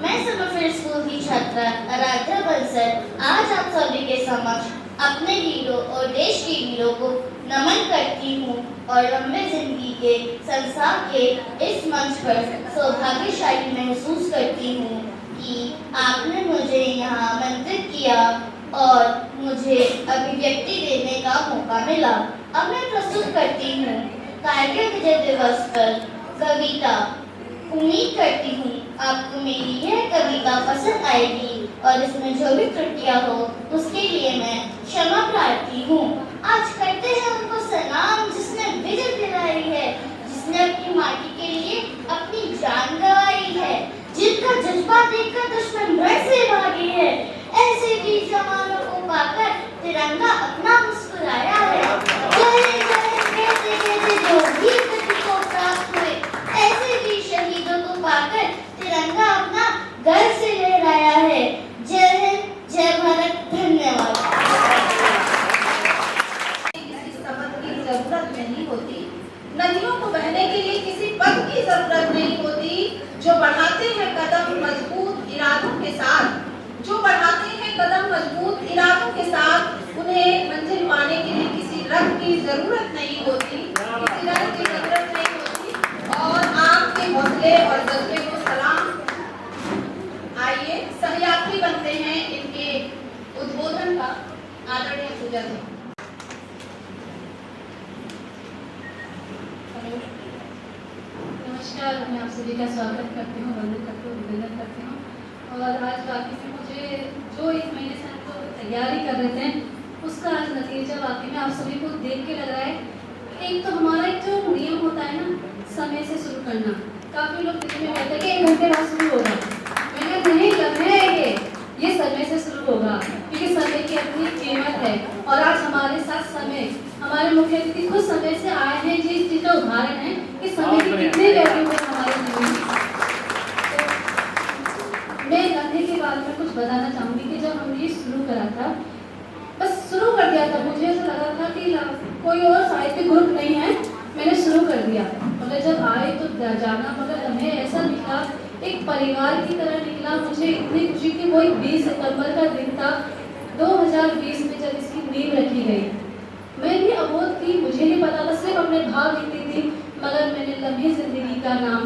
मैं समरफील्ड स्कूल की छात्रा आराध्या बंसल आज आप सभी के समक्ष अपने वीरों और देश के वीरों को नमन करती हूँ और लंबे जिंदगी के संसार के इस मंच पर सौभाग्यशाली महसूस करती हूँ कि आपने मुझे यहाँ आमंत्रित किया और मुझे अभिव्यक्ति देने का मौका मिला। अब मैं प्रस्तुत करती हूँ कारगिल विजय दिवस पर कविता। उम्मीद करती हूँ आपको मेरी यह कविता पसंद आएगी और इसमें जो भी त्रुटियां हो उसके लिए मैं क्षमा प्रार्थी हूँ। आज करते हैं उनको सलाम जिसने विजय दिलाई है, जिसने अपनी माटी के लिए अपनी जान गंवाई है, जिनका जज्बा देखकर दुश्मन रण से भागे है। ऐसे वीर जवानों को पाकर तिरंगा अपना मुस्कुराया है। कहते कहते जो वीर गति को प्राप्त हुए, ऐसे वीर शहीदों को पाकर तिरंगा अपना गर्व से लहराया है। जय हिंद, जय भारत, धन्यवाद। किसी सबक की जरूरत नहीं होती, नदियों को बहने के लिए किसी पथ की जरूरत नहीं होती। जो बढ़ाते हैं कदम मजबूत इरादों के साथ, जो बढ़ाते हैं कदम मजबूत इरादों के साथ, उन्हें मंजिल पाने के लिए किसी रंग की जरूरत नहीं होती, किसी रंग की जरूरत नहीं होती। और पूजा जी। हेलो, नमस्कार। मैं आप सभी का स्वागत करती हूँ, वंदन करती हूँ, अभिनंदन करती हूँ। और आज वाकई में मुझे जो एक महीने से हम लोग तैयारी कर रहे थे उसका आज नतीजा वाकई में आप सभी को देख के लग रहा है। एक तो हमारा एक जो नियम होता है ना, समय से शुरू करना। काफ़ी लोग दिल्ली में कहते हैं कि 1 घंटे बाद शुरू होगा। मैंने नहीं करना है, ये समय से शुरू होगा, क्योंकि समय की अपनी कीमत है। और आज हमारे साथ समय, हमारे मुख्य अतिथि खुद समय से आए हैं, जिस चीज़ का उदाहरण है कि समय की कितनी वैल्यू है हमारे जीवन में। मैं लम्हे के बारे में कुछ बताना चाहूँगी कि जब हमने ये शुरू करा था, बस शुरू कर दिया था, मुझे ऐसा लगा था कि कोई और साहित्य ग्रुप नहीं है, मैंने शुरू कर दिया। मगर जब आए तो जाना, मगर हमें ऐसा निकला, एक परिवार की तरह निकला। मुझे इतनी खुशी थी। वो 20 सितंबर का दिन था 2020 में, जब इसकी नींव रखी गई। मैं भी अबोध थी, मुझे नहीं पता था, सिर्फ अपने भाव लिखती थी। मगर मैंने लम्हे ज़िंदगी का नाम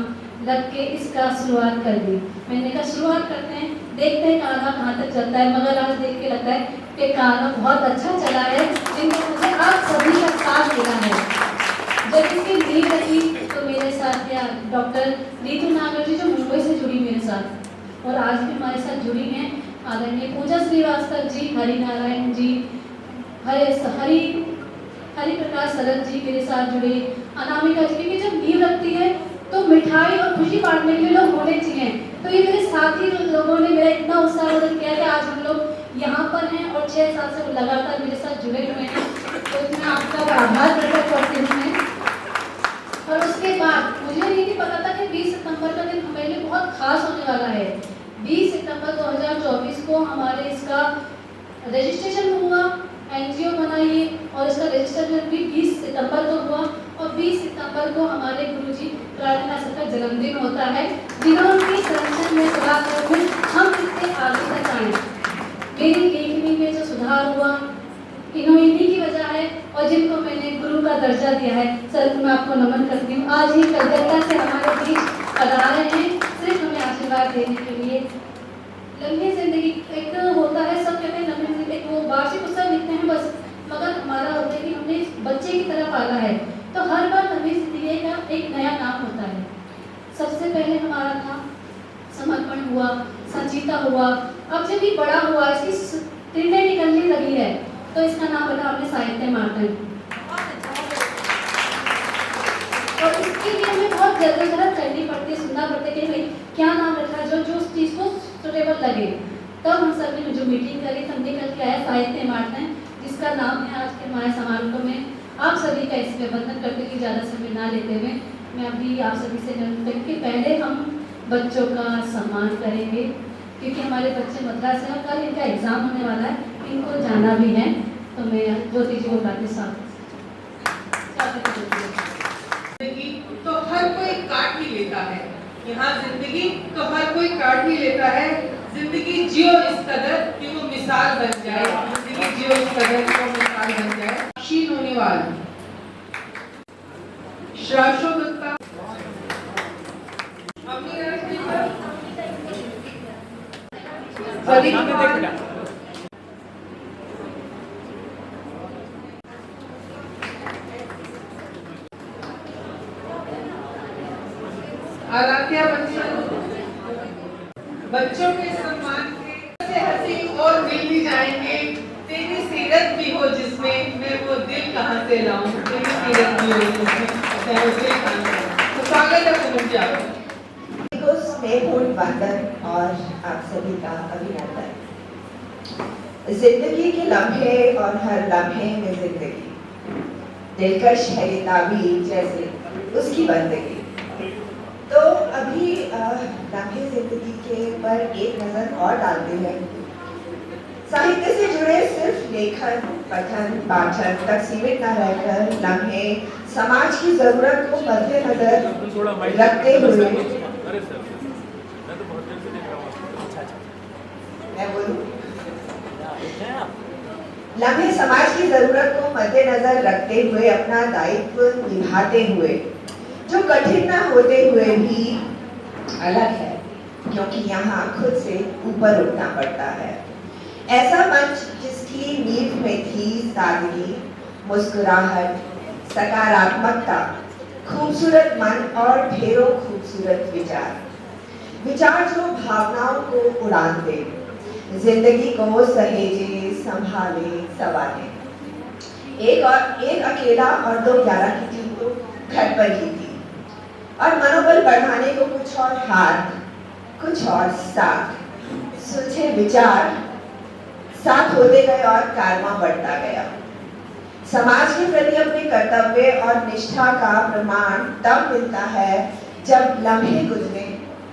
रख के इसका शुरुआत कर दी। मैंने कहा शुरुआत करते हैं, देखते हैं कारवा कहाँ तक चलता है। मगर आज देख के लगता है कि कारवा बहुत अच्छा चला है, जिनका मुझे आप सभी का साथ मिला है। जब इसकी नींव रखी तो मेरे साथ या डॉक्टर नीतू नागर जी, जो मुंबई से जुड़ी मेरे साथ और आज भी हमारे साथ जुड़ी हैं, आदरणीय पूजा श्रीवास्तव जी, हरि नारायण जी, हरि प्रकाश शरद जी मेरे साथ जुड़े, अनामिका जी। क्योंकि जब नींव रखती है तो मिठाई और खुशी बांटने के लिए लोग होने चाहिए। तो ये मेरे साथी लोगों ने मेरा इतना उत्साहवर्धन किया कि आज हम लोग यहाँ पर हैं और 6 साल से लगातार मेरे साथ जुड़े हुए हैं। तो इसमें आपका आभार प्रकट करते हैं। और उसके बाद मुझे नहीं पता था कि 20 सितंबर का दिन हमारे लिए बहुत खास होने वाला है। 20 सितंबर 2024 को हमारे इसका रजिस्ट्रेशन हुआ, एनजीओ बनाई और इसका रजिस्ट्रेशन भी 20 सितंबर को हुआ। और 20 सितंबर को हमारे गुरुजी प्रार्थना सर का जन्मदिन होता है, जिन्होंने संरक्षण में सुधार करके हम इससे आगे तक आए। मेरी लेखनी में जो सुधार हुआ इन्हीं की वजह है, और जिनको मैंने गुरु का दर्जा दिया है, सर को मैं आपको नमन करती हूँ। आज ही कलकत्ता से हमारे बीच पधारे हैं, सिर्फ हमें आशीर्वाद देने के लिए। लम्हे जिंदगी एक होता है, सब कहते हैं लम्हे जिंदगी, वो वार्षिक उत्सव लिखते हैं बस, मगर हमारा होता है कि हमने बच्चे की तरह पाला है। तो हर बार लम्हे जिंदगी का एक नया नाम होता है। सबसे पहले हमारा था समर्पण हुआ, संचिता हुआ, अब जब ये बड़ा हुआ, इसकी किरणें निकलने लगी है, तो इसका नाम बना आपने साहित्य मार्टन। और इसके लिए हमें बहुत जल्दीजहद करनी पड़ती है, सुनना पड़ता है कि भाई क्या नाम रखा जो जो उस चीज़ को सुटेबल लगे। तब हम सब ने जो मीटिंग करी तब निकल के आया साहित्य मार्टन, जिसका नाम है आज के हमारे समारोह में। आप सभी का इसमें वंदन करते कि ज़्यादा समय ना लेते हुए मैं अभी आप सभी से निवेदन करूँ कि पहले हम बच्चों का सम्मान करेंगे, क्योंकि हमारे बच्चे मद्रास है और कल इनका एग्ज़ाम होने वाला है, इनको जाना भी है। तो मैं ज्योति जी को बातें साथ तो हर कोई काट ही लेता है। यहाँ जिंदगी तो हर कोई काट ही लेता है। जिंदगी जियो इस कदर कि वो मिसाल बन जाए, जिंदगी जियो इस कदर कि वो मिसाल बन जाए। क्षीण होने वाली शाश्वतता अपनी राष्ट्रीय आराध्या बच्चों के सम्मान से हंसी और मिल भी जाएंगे। तेरी सीरत भी हो जिसमें मैं वो दिल कहाँ से लाऊं, तेरी सीरत भी हो जिसमें मैं वो दिल कहाँ से लाऊं। तो स्वागत है पूनम जी आपका। स्नेहपूर्ण वंदन और आप सभी का अभिनंदन। जिंदगी के लम्हे और हर लम्हे में जिंदगी, दिलकश है ये ताबीर जैसे उसकी बंदगी। तो अभी लम्हे जिंदगी के पर एक नजर और डालते हैं। साहित्य से जुड़े सिर्फ लेखन, पठन, पाठन तक सीमित न रहकर लम्हे समाज की जरूरत को मद्देनजर रखते हुए, मैं बोलूं, लम्हे समाज की जरूरत को मद्देनजर रखते हुए अपना दायित्व निभाते हुए, जो कठिन न होते हुए भी अलग है, क्योंकि यहाँ खुद से ऊपर उठना पड़ता है। ऐसा मंच जिसमें जिसकी नींव में थी सादगी, मुस्कुराहट, सकारात्मकता, खूबसूरत मन और ढेरों खूबसूरत विचार जो भावनाओं को उड़ान दे, जिंदगी को सहेजे, संभाले, संवारे। एक अकेला और 2-11 की टीम तो घर पर ही थी और मनोबल बढ़ाने को कुछ और हाथ, कुछ और साथ, सुलझे विचार साथ होते गए और कारवां बढ़ता गया। समाज के प्रति अपने कर्तव्य और निष्ठा का प्रमाण तब मिलता है जब लम्हे गुजरे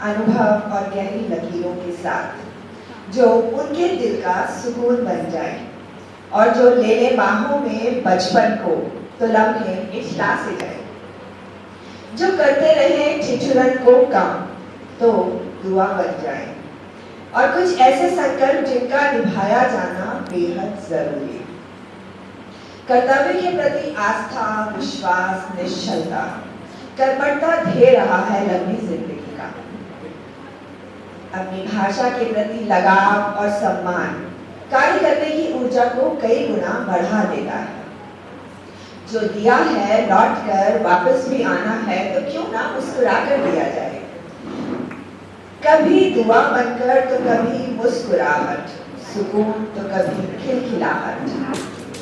अनुभव और गहरी लकीरों के साथ, जो उनके दिल का सुकून बन जाए और जो ले ले बाहों में बचपन को तो लम्हे इठला से जाए, जो करते रहे ठिठुरन को कम तो दुआ बन जाए, और कुछ ऐसे संकल्प जिनका निभाया जाना बेहद जरूरी। कर्तव्य के प्रति आस्था, विश्वास, निश्चलता, कर्मठता दे रहा है लंबी जिंदगी का। अपनी भाषा के प्रति लगाव और सम्मान कार्य करने की ऊर्जा को कई गुना बढ़ा देता है। जो दिया है लौट कर वापस भी आना है तो क्यों ना मुस्कुरा कर दिया जाए। कभी दुआ बनकर तो कभी मुस्कुराहट, सुकून तो कभी खिलखिलाहट,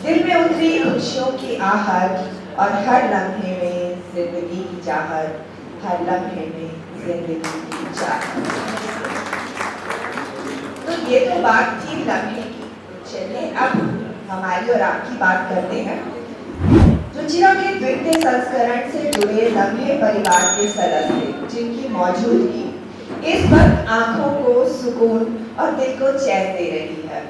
दिल में उतरी खुशियों की आहट और हर लम्हे में जिंदगी की चाहत, हर लम्हे में जिंदगी की चाहत। तो ये तो बात थी लम्हे की। चलिए अब हमारी और आपकी बात करते हैं। रुचिरा के द्वितीय संस्करण से जुड़े लम्हे परिवार के सदस्य जिनकी मौजूदगी इस वक्त आंखों को सुकून और दिल को चैन दे रही है,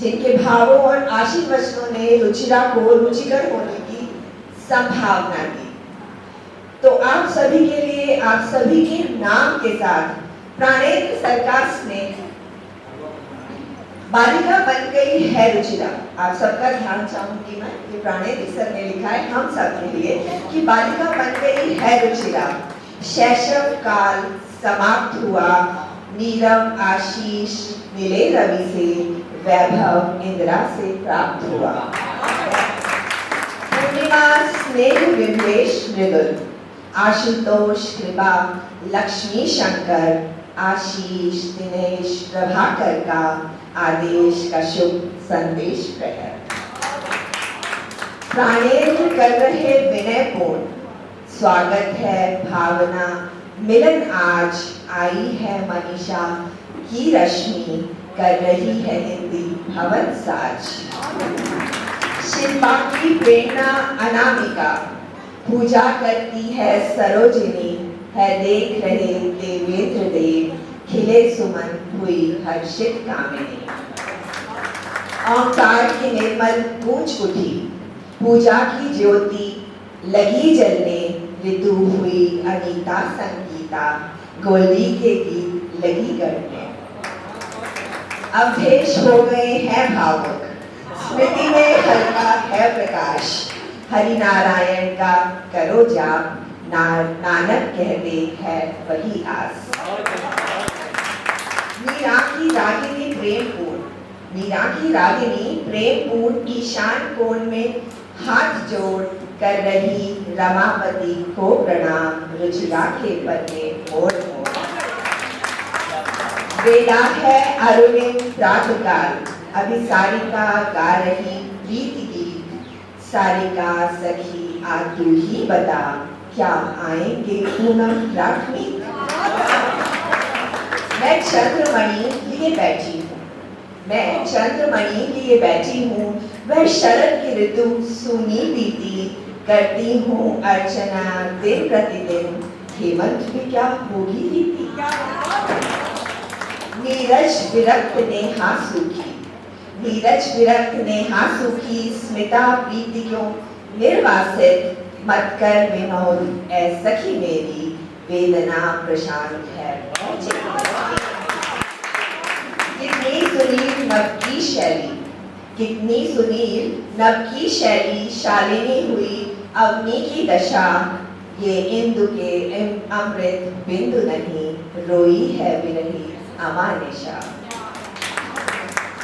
जिनके भावों और आशीर्वचनों ने रुचिरा को रुचिकर होने की संभावना दी। तो आप सभी के लिए, आप सभी के नाम के साथ प्राणेंद्र सरकार स्नेह बालिका बन गई है रुचिरा। आप सबका ध्यान चाहूंगी मैं, ये प्राणेंद्र सर ने लिखा है हम सब के लिए कि बालिका बन गई है रुचिरा। शैशव काल समाप्त हुआ, नीरव आशीष मिले रवि से, वैभव इंदिरा से प्राप्त हुआ। पूर्णिमा स्नेह विमलेश मृदुल, आशुतोष कृपा लक्ष्मी शंकर, आशीष दिनेश प्रभाकर का आदेश का शुभ संदेश प्रकट। प्राणेंद्र कर रहे विनय पूर्ण स्वागत है भावना मिलन, आज आई है मनीषा की रश्मि, कर रही है हिंदी भवन साज। शिल्पा की प्रेरणा अनामिका, पूजा करती है सरोजिनी, है देख रहे देवेंद्र देव, खिले सुमन हुई हर्षित कामिनी। ओंकार की निर्मल गूंज उठी, पूजा की ज्योति लगी जलने, ऋतु हुई अनीता संगीता, गोल्डी के गीत लगी गढ़ने। अवधेश हो गए हैं भावुक, स्मृति में हल्का है प्रकाश, हरि नारायण का करो जाप, नानक कहते हैं वही आस। मीरा की रागिनी प्रेमपूर्ण, मीरा की रागिनी प्रेमपूर्ण ईशान कोण में हाथ जोड़ कर रही रमापति को प्रणाम, रुचिरा के पन्ने मोड़ मोड़। वेला है अरुणिम प्रातःकाल, अभी सारिका गा रही प्रीति गीत, सारिका सखी आ तू ही बता, क्या आएंगे पूनम राठवी। मैं चंद्रमणि लिए बैठी हूँ, मैं चंद्रमणि लिए बैठी हूँ, वह शरद की ऋतु सूनी बीती, करती हूँ अर्चना दिन प्रतिदिन, हेमंत भी क्या होगी रीति। नीरज विरक्त नेहा सूखी, नीरज विरक्त नेहा सूखी, स्मिता प्रीति क्यों निर्वासित, मत कर विनोद ऐ सखी मेरी, वेदना प्रशांत है। कितनी सुनील नव की शैली, कितनी सुनील नव की शैली, शालिनी हुई अवनी की दशा, ये इंदु के अमृत बिंदु नहीं, रोई है विरही अमानिशा।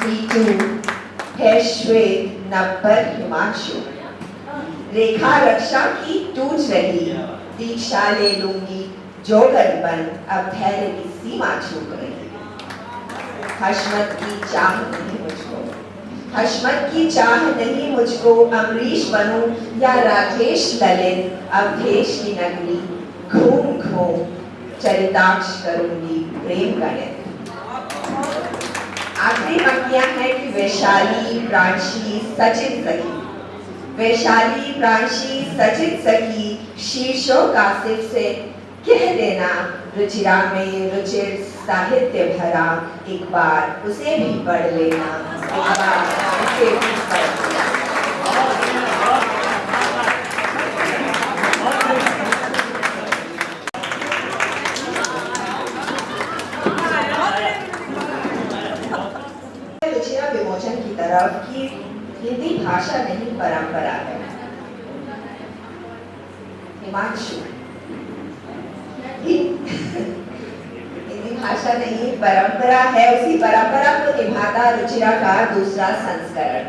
ऋतु है श्वेत नभ पर हिमांशु, रेखा रक्षा की टूट रही, दीक्षा ले लूंगी जोगन बन, अब धैर्य की सीमा चूक रही। हशमत की चाह नहीं मुझको, हशमत की चाह नहीं मुझको, अमरीश बनूं या राकेश ललित, अवधेश की नगरी घूम घूम चरिताक्ष करूंगी प्रेम गणित। आखिरी पंक्तियां हैं कि वैशाली प्रांशी सचित सखी, वैशाली प्रांशी सचित सखी, शीर्षो कासिफ से कह देना, रुचिरा में रुचिर साहित्य भरा, एक बार उसे भी पढ़ लेना, एक बार उसे भी पढ़ लेना। रुचिरा विमोचन की तरफ की हिंदी भाषा नहीं परंपरा है। हिमांशु, हिंदी भाषा नहीं परंपरा है, उसी परंपरा को निभाता रुचिरा का दूसरा संस्करण,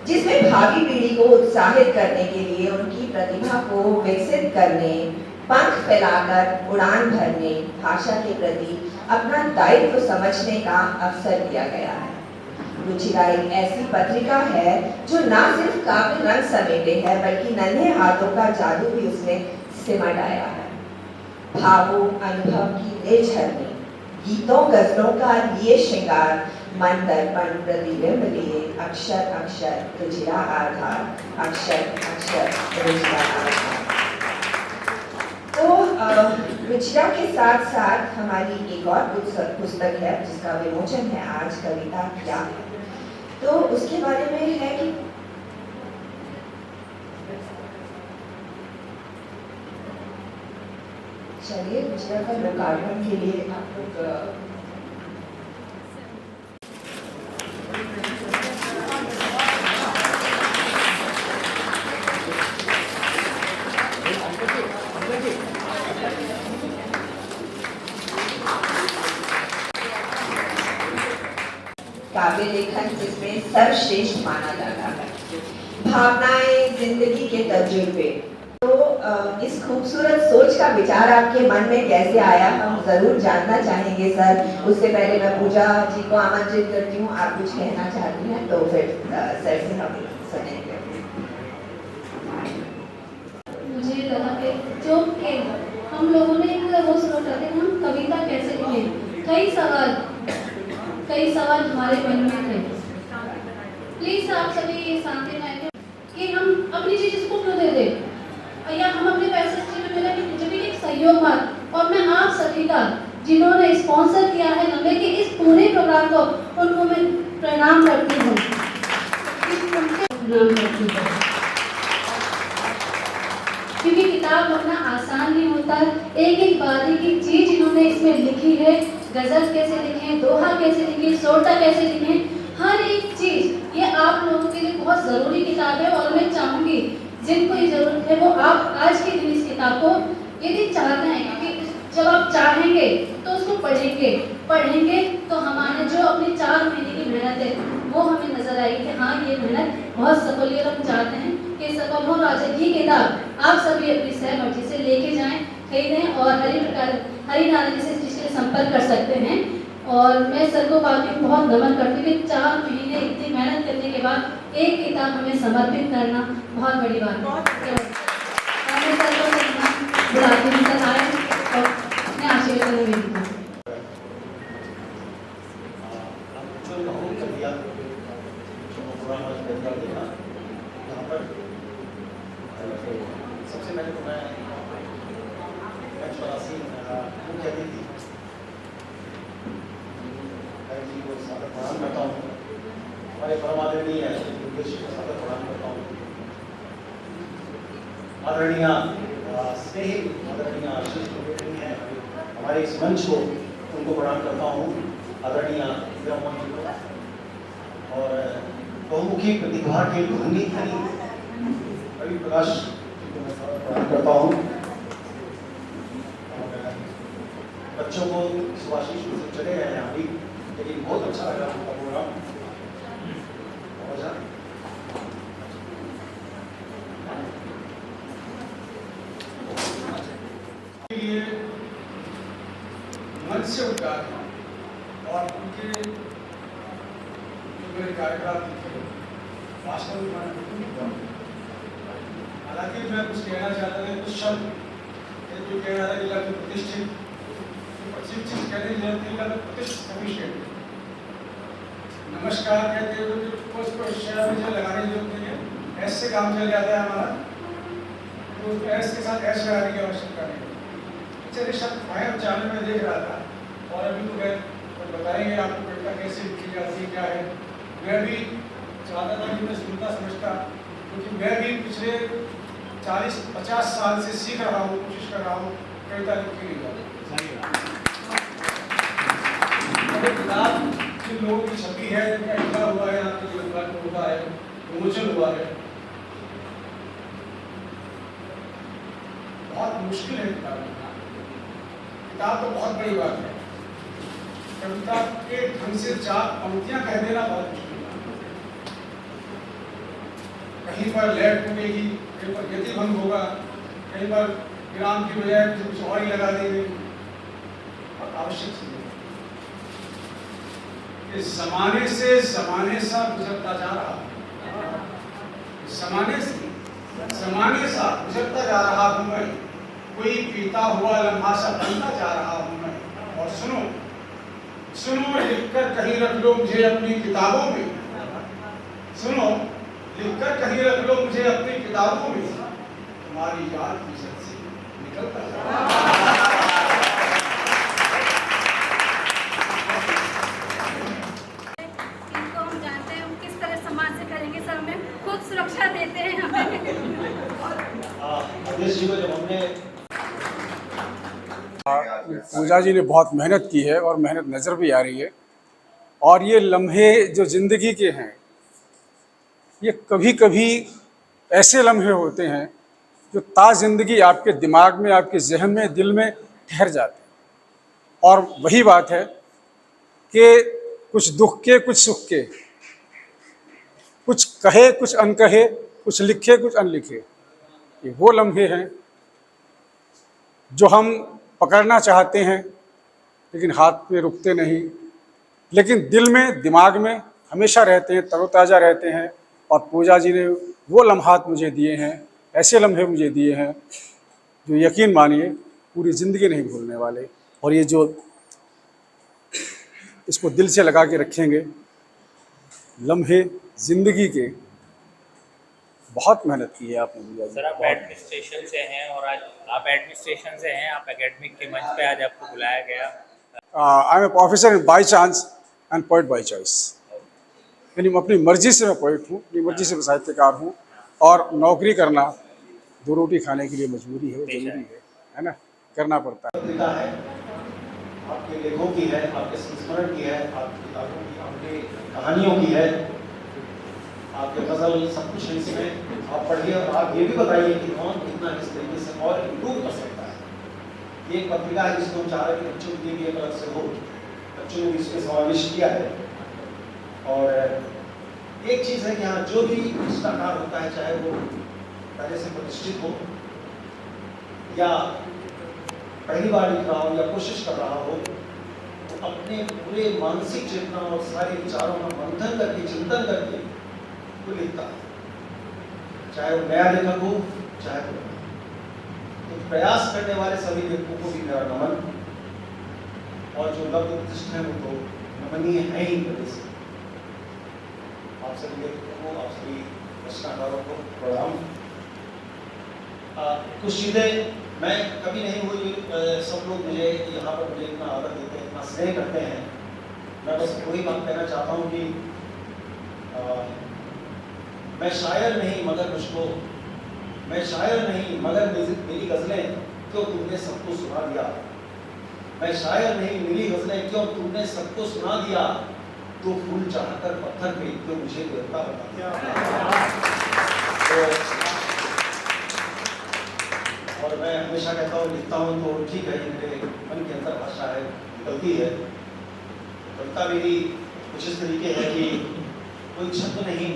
जिसमें भावी पीढ़ी को उत्साहित करने के लिए उनकी प्रतिभा को विकसित करने, पंख फैलाकर उड़ान भरने, भाषा के प्रति अपना दायित्व समझने का अवसर दिया गया है। रुचिरा एक ऐसी पत्रिका है जो न सिर्फ काव्य रंग समेटे है, बल्कि नन्हे हाथों का जादू भी उसने सिमट आया है। भावों अनुभव की निर्झरनी, गीतों गजलों का लिए श्रृंगार, मन दर्पण प्रतिबिंब लिए, अक्षर अक्षर रुचिरा आधार, अक्षर अक्षर रुचिरा आधार। तो रुचिरा के साथ साथ हमारी एक और पुस्तक है जिसका विमोचन है आज, कविता क्या है, तो उसके बारे में है कि चलिए रुचिरा का लोकार्पण के लिए आप लोग काव्य लेखन जिसमें सर्वश्रेष्ठ माना जाता है, भावनाएं जिंदगी के तजुर्बे। तो इस खूबसूरत सोच का विचार आपके मन में कैसे आया, हम जरूर जानना चाहेंगे सर। उससे पहले मैं पूजा जी को आमंत्रित करती हूँ, आप कुछ कहना चाहती हैं तो फिर सर से हम सुनेंगे। मुझे लगा कि जो कि हम लोगों ने एक वो सोचा था हम कविता कैसे लिखें, कई सवाल हमारे मन में थे। प्लीज आप सभी शांति में कि हम अपनी चीज इसको क्यों दे दें, या हम अपने पैसे से मिला कि जब एक सहयोग बात। और मैं आप सभी का जिन्होंने स्पॉन्सर किया है नंबे के इस पूरे प्रोग्राम को, उनको मैं प्रणाम करती हूँ, प्रणाम करती हूँ, क्योंकि किताब लिखना आसान नहीं होता। एक एक बारीकी चीज इन्होंने इसमें लिखी है, गजल कैसे लिखें, दोहा कैसे लिखें, सोटा कैसे लिखें, हर एक चीज ये आप लोगों के लिए बहुत ज़रूरी किताब है। और मैं चाहूँगी जिनको ये ज़रूरत है वो आप आज के दिन इस किताब को यदि चाहते हैं, क्योंकि जब आप चाहेंगे तो उसको पढ़ेंगे तो हमारे जो अपनी 4 महीने की मेहनत है वो हमें नजर आएगी कि हाँ ये मेहनत बहुत सफल है। हम चाहते हैं कि सफल हो। आज ही किताब आप सभी अपनी सहमर्जी से लेके जाएं, खरीदें और हरी नारायण जी से संपर्क कर सकते हैं। और मैं सर को बाकी बहुत नमन करती हूँ कि 4 महीने इतनी मेहनत करने के बाद एक किताब हमें समर्पित करना बहुत बड़ी बात है। मैं सर को बुलाती हूँ, सर आए और मैं आशीर्वाद देती हूँ। सबसे पहले तो मैं मुख्य अतिथि जी को स्वागत प्रणाम करता हूँ, हमारे परम आदरणीय योगेश को स्वागत प्रणाम करता हूँ, आदरणीय स्नेही आदरणीय आशीष हैं हमारे इस मंच को, उनको प्रणाम करता हूँ, आदरणीय ब्रह्मन जी को, और बहुमुखी प्रतिभा के भंगी धनी रवि प्रकाश जी को मैं स्वागत प्रणाम करता हूँ। बच्चों को सुभाषिश से चले गए हैं अभी, लेकिन बहुत अच्छा लगा उनका प्रोग्राम। मन से उद्गार है और उनके जो मेरे कार्यक्रम लिखे वास्तव में मैंने बिल्कुल नहीं हुआ। हालांकि मैं कुछ कहना चाहता था, कुछ शब्द जो कहना था कि लगभग प्रतिष्ठित चीज कहने की जरूरत नहीं, लगभग प्रतिष्ठित सफिशिएंट। नमस्कार कहते हुए उसको शेयर में लगाने की जरूरत नहीं है, ऐसे काम चल जाता है हमारा, तो ऐस के साथ ऐसे लगाने की आवश्यकता नहीं। चलिए शब्द आए चैनल में देख रहा था और अभी तो गए बताएंगे आपको कविता कैसे लिखी जाती है, क्या है। मैं भी चाहता था कि मैं सुनता समझता, क्योंकि मैं भी पिछले 40-50 साल से सीख रहा हूँ, कोशिश कर रहा हूँ कविता लिखी नहीं जाती। किताब जिन लोगों की छपी है, जिनका लिखा हुआ है, यहाँ पे जो हुआ है, विमोचन हुआ है, बहुत मुश्किल है किताब तो बहुत बड़ी बात है। कविता के ढंग से 4 पंक्तियां कह देना बहुत मुश्किल है। कहीं पर लय टूटेगी, कहीं पर गति भंग होगा, कहीं पर विराम की बजाय कुछ और ही लगा देंगे। और आवश्यक चीज इस जमाने से जमाने सा गुजरता जा रहा, जमाने सा गुजरता जा रहा हूं मैं, कोई पीता हुआ लम्हा सा बनता जा रहा हूं मैं। और सुनो लिखकर कहीं रख लो मुझे अपनी किताबों में, सुनो लिखकर कहीं रख लो मुझे अपनी किताबों में, तुम्हारी याद की जद से निकलता जा रहा। इनको हम जानते हैं हम किस तरह समाज से करेंगे, सर हमें खूब सुरक्षा देते हैं हमें। पूजा जी ने बहुत मेहनत की है और मेहनत नज़र भी आ रही है। और ये लम्हे जो ज़िंदगी के हैं, ये कभी कभी ऐसे लम्हे होते हैं जो ता ज़िंदगी आपके दिमाग में, आपके जहन में, दिल में ठहर जाते हैं। और वही बात है कि कुछ दुख के, कुछ सुख के, कुछ कहे, कुछ अनकहे, कुछ लिखे, कुछ अनलिखे, ये वो लम्हे हैं जो हम पकड़ना चाहते हैं लेकिन हाथ पे रुकते नहीं, लेकिन दिल में, दिमाग में हमेशा रहते हैं, तरोताज़ा रहते हैं। और पूजा जी ने वो लम्हात मुझे दिए हैं, ऐसे लम्हे मुझे दिए हैं जो यकीन मानिए पूरी ज़िंदगी नहीं भूलने वाले। और ये जो इसको दिल से लगा के रखेंगे लम्हे ज़िंदगी के, बहुत मेहनत की है आपने पूजा जी। सर आप एडमिनिस्ट्रेशन से हैं और आज आप एडमिनिस्ट्रेशन से हैं, आप एकेडमिक के मंच पे आज आपको बुलाया गया। I am a professor by chance and poet by choice, यानी अपनी मर्जी से मैं पोइट हूँ, अपनी मर्जी से मैं साहित्यकार हूँ। और नौकरी करना 2 रोटी खाने के लिए मजबूरी है, जरूरी है ना, करना पड़ता है। पत्रिका है, आपके लेखों की है, आपके संस्मरण की है, आपकी किताबों की, आपके कहानियों की है, आपके गज़ल, सब कुछ है इसमें। आप पढ़िए और आप ये भी बताइए कि कौन कितना किस तरीके से और इम्प्रूव कर सकता है। ये एक पत्रिका है जिसको हम चाह रहे हैं कि बच्चों के लिए भी एक अलग से हो, बच्चों ने भी इसमें समावेश किया है। और एक चीज़ है कि हाँ, जो भी पुस्तकार होता है, चाहे वो पहले से प्रतिष्ठित हो या पहली बार लिख रहा हो या कोशिश कर रहा हो, तो अपने पूरे मानसिक चेतना और सारे विचारों का मंथन करके, चिंतन करके वो लिखता है, चाहे वो नया लेखक हो चाहे वो। तो प्रयास करने वाले सभी लेखकों को भी मेरा नमन, और जो लब्ध प्रतिष्ठित हैं वो तो नमनीय है ही पहले से। आप सभी लेखकों को, आप सभी रचनाकारों को प्रणाम। कुछ चीज़ें मैं कभी नहीं हुई, सब लोग मुझे यहाँ पर मुझे इतना आदर देते हैं, इतना स्नेह करते हैं। मैं बस वही बात कहना चाहता हूँ कि मैं शायर नहीं मगर मुझको, मैं शायर नहीं मगर मेरी गज़लें क्यों तुमने सबको सुना दिया, मैं शायर नहीं मेरी गज़लें क्यों तुमने सबको सुना दिया, तो फूल चाहकर पत्थर पे क्यों मुझे देवता बता दिया। और मैं हमेशा कहता हूँ, लिखता हूँ तो ठीक है, मेरे मन के अंदर भाषा है, निकलती है। कविता मेरी कुछ इस तरीके है कि कोई छंद नहीं,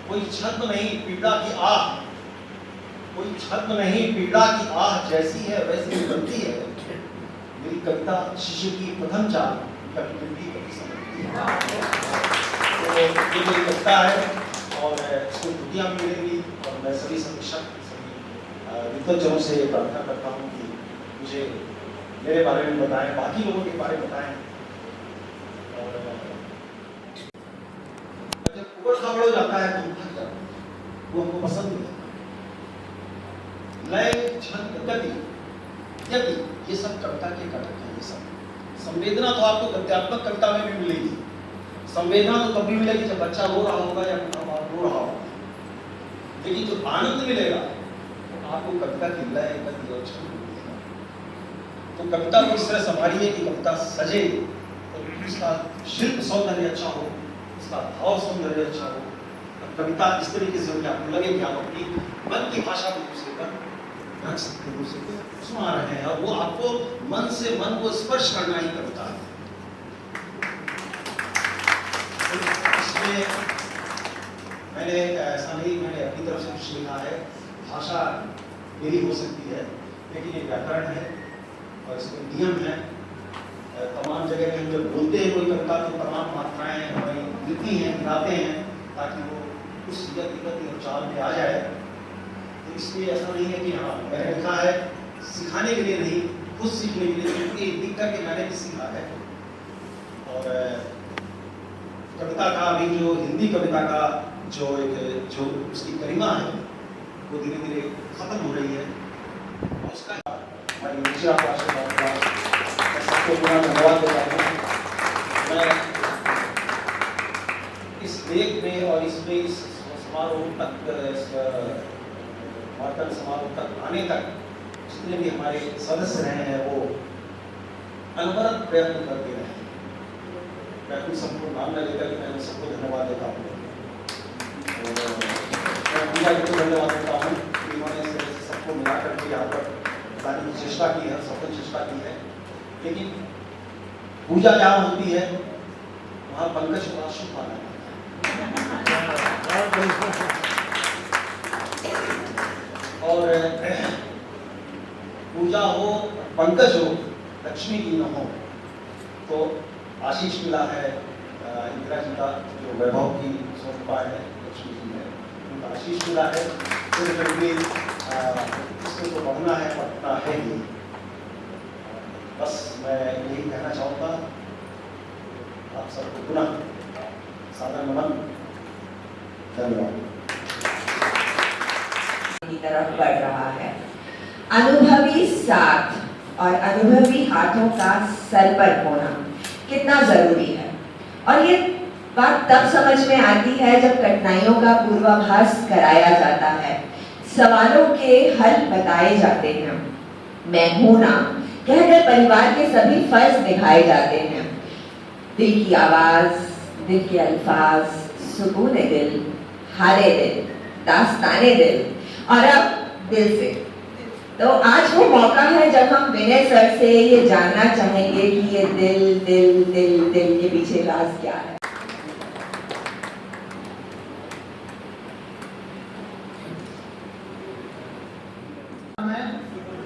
कोई छंद नहीं पीड़ा की आह, कोई छंद नहीं पीड़ा की आह जैसी है वैसी निकलती है। मेरी कविता शिशु की प्रथम चाल कभी मिट्टी कभी समझती है। तो ये मेरी कविता है और इसको दुनिया में मिलेगी और मैं सभी समीक्षक सभी विद्वजनों से प्रार्थना करता हूँ कि मुझे मेरे बारे में बताएं, बाकी लोगों के बारे में बताएं। और जब उबड़ खाबड़ हो जाता है तो थक जाता है, वो हमको पसंद नहीं आता। लय, छंद, गति, ये सब कविता के घटक हैं। ये सब संवेदना तो आपको गद्यात्मक कविता में भी मिलेगी। संवेदना तो तब भी मिलेगी जब बच्चा रो रहा होगा या रो रहा होगा, लेकिन जो आनंद मिलेगा तो आपको कविता की लय, गति और छंद मिलेगा। तो कविता को इस तरह संभालिए कि कविता सजे और उसका शिल्प सौंदर्य अच्छा हो, उसका भाव सौंदर्य अच्छा हो। कविता इस तरीके से हो कि आपको लगे कि आप अपनी मन की भाषा को दूसरे पर रख सकते हैं, दूसरे को सुना रहे हैं, और वो आपको मन से मन को स्पर्श करना ही कविता है। इसमें मैंने ऐसा नहीं, मैंने अपनी तरफ से कुछ लिखा है। भाषा मेरी हो सकती है, लेकिन ये व्याकरण है और इसमें नियम है। तमाम जगह में हम जब बोलते हैं कोई कविता तो तमाम मात्राएं हमें लिखी हैं, गिनाते हैं, ताकि वो उस गति और चाल में आ जाए। तो इसलिए ऐसा नहीं है कि हाँ मैंने लिखा है सिखाने के लिए नहीं, खुद सीखने के लिए, क्योंकि लिख करके मैंने भी सीखा है। और कविता का अभी जो हिंदी कविता का जो उसकी गरिमा है वो धीरे धीरे खत्म हो रही है। और उसका हमारी ऊर्जा का आशीर्वाद का सबको पूरा धन्यवाद देता हूँ। मैं इस लेख में और इसमें इस समारोह तक, वार्ता समारोह तक आने तक जितने भी हमारे सदस्य रहे हैं वो अनवरत प्रयत्न करते रहे हैं। मैं कुछ सबको नाम न लेकर मैं सबको धन्यवाद देता हूँ। मैं पूजा को धन्यवाद देता हूँ कि उन्होंने सबको मिला करके यहाँ पर लाने की चेष्टा की है, सफल चेष्टा की है। लेकिन पूजा जहाँ होती है वहाँ पंकज को शुभ माना है। और पूजा हो, पंकज हो, लक्ष्मी की न हो, तो आशीष मिला है इंदिरा जी का, जो वैभव की स्वरूपा है, लक्ष्मी जी है, उनका आशीष मिला है। इसको तो बढ़ना है, पटना है ही। बस मैं यही कहना चाहूँगा, आप सबको पुनः सादर नमन, धन्यवाद। की तरफ बढ़ रहा है। अनुभवी साथ और अनुभवी हाथों का सर पर होना कितना जरूरी है, और ये बात तब समझ में आती है जब कठिनाइयों का पूर्वाभास कराया जाता है, सवालों के हल बताए जाते हैं, मैं हूं ना कहकर परिवार के सभी फर्ज दिखाए जाते हैं, दिल की आवाज, दिल के अल्फाज, सुकून दिल, हारे दिल, दास्ताने दिल, और अब दिल से। तो आज वो मौका है जब हम विनय सर से ये जानना चाहेंगे कि ये दिल दिल दिल दिल के पीछे राज क्या है।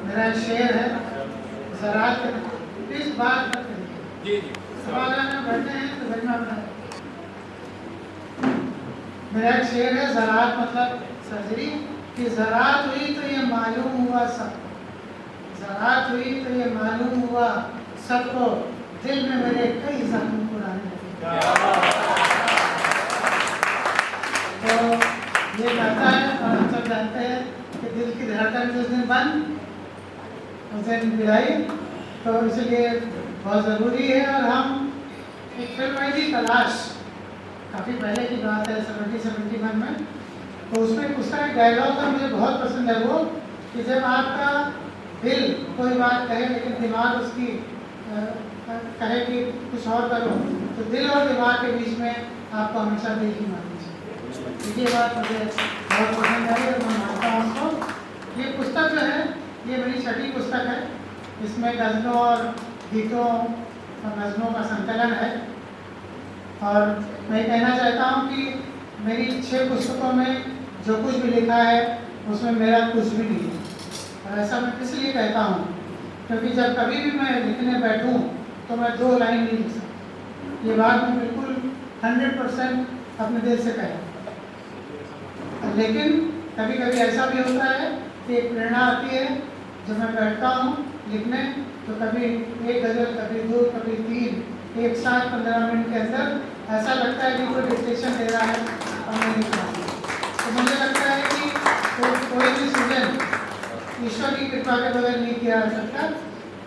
मेरा शेर है, ज़रात प्लीज बात मत करिए, सवाल में बैठे हैं तो बैठना पड़ेगा। मेरा एक शेर है, ज़रात मतलब सर्जरी, कि ज़रात हुई तो ये मालूम हुआ सबको, ज़रात हुई तो ये मालूम हुआ सबको, दिल में मेरे कई जख्म पुराने लगे। तो ये कहता है, और हम सब जानते हैं कि दिल की धड़कन जिस दिन बंद उस दिन विदाई, तो इसलिए बहुत ज़रूरी है। और हम एक फिल्म आई थी तलाश, काफ़ी पहले की बात है, 70-71 में, तो उसमें उसका एक डायलॉग था, मुझे बहुत पसंद है वो, कि जब आपका दिल कोई बात कहे लेकिन दिमाग उसकी कहे कि कुछ और करो, तो दिल और दिमाग के बीच में आपको हमेशा दिल ही माननी चाहिए। ये बात मुझे बहुत पसंद आई और मैं मानता हूँ उसको। ये पुस्तक जो है ये मेरी छठी पुस्तक है, इसमें गज़लों और गीतों और नज़मों का संकलन है। और मैं कहना चाहता हूँ कि मेरी 6 पुस्तकों में जो कुछ भी लिखा है उसमें मेरा कुछ भी नहीं है। और ऐसा मैं इसलिए कहता हूँ क्योंकि जब कभी भी मैं लिखने बैठूं तो मैं 2 लाइन नहीं लिख सकता। ये बात मैं बिल्कुल 100% अपने दिल से कह। लेकिन कभी कभी ऐसा भी होता है कि एक प्रेरणा आती है, जब मैं बैठता हूँ लिखने तो कभी 1 गज़ल, कभी 2, कभी 3, एक साथ 15 मिनट के अंदर ऐसा लगता है कि कोई डिक्टेशन दे रहा है और मैं लिख रहा हूँ। तो मुझे लगता है कि कोई भी सृजन ईश्वर की कृपा के बगैर नहीं किया जा सकता,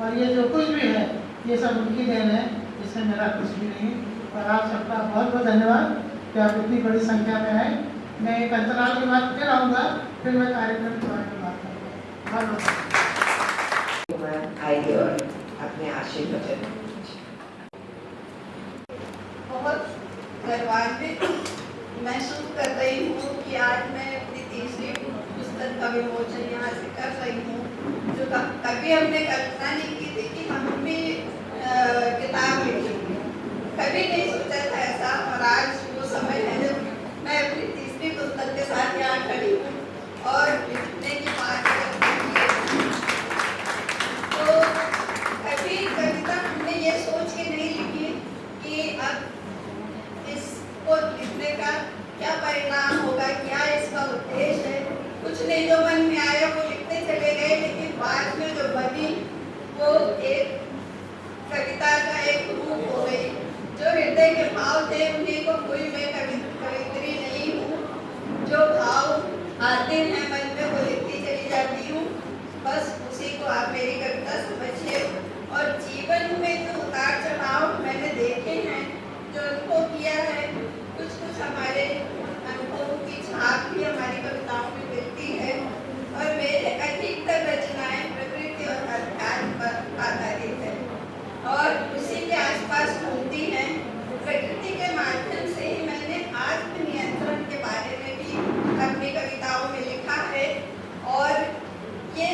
और ये जो कुछ भी है ये सब उनकी देन है, इसमें मेरा कुछ भी नहीं। और आप सबका बहुत बहुत धन्यवाद कि आप इतनी बड़ी संख्या में आए। मैं एक अंतराल के बाद फिर आऊँगा, फिर मैं कार्यक्रम के बारे में बात करूँगा। बहुत बहुत आइए और अपने आशीर्वचन। बहुत गर्वान्वित महसूस कर रही हूँ कि आज मैं अपनी तीसरी पुस्तक का विमोचन यहाँ से कर रही हूँ, जो कभी हमने कल्पना नहीं की थी कि हम भी किताब लिखेंगे। कभी नहीं सोचा था ऐसा, और आज वो समय है जब मैं अपनी तीसरी पुस्तक के साथ यहाँ खड़ी हूँ और लिखने की बात करती हूँ। तो कभी कविता हमने ये सोच के नहीं लिखी कि अब इसको लिखने का क्या परिणाम होगा, क्या इसका उद्देश्य है। कुछ नहीं, जो मन में आया वो लिखते चले गए, लेकिन बाद में जो बनी वो एक कविता का एक रूप हो गई। जो हृदय के भाव थे उन्हीं को कोई मैं कवित्री नहीं हूँ। जो भाव आते हैं मन में वो लिखती चली जाती हूँ, बस उसी को आप मेरी कविता समझिए। और जीवन में जो उतार चढ़ाव मैंने देखे हैं, जो अनुभव किया है, कुछ हमारे अनुभवों की छाप भी हमारी कविताओं में मिलती है। और मेरे अधिकतर रचनाएं प्रकृति और अध्यात्म पर आधारित है और उसी के आसपास घूमती हैं। प्रकृति के माध्यम से ही मैंने आत्मनियंत्रण के बारे में भी अपनी कविताओं में लिखा है, और ये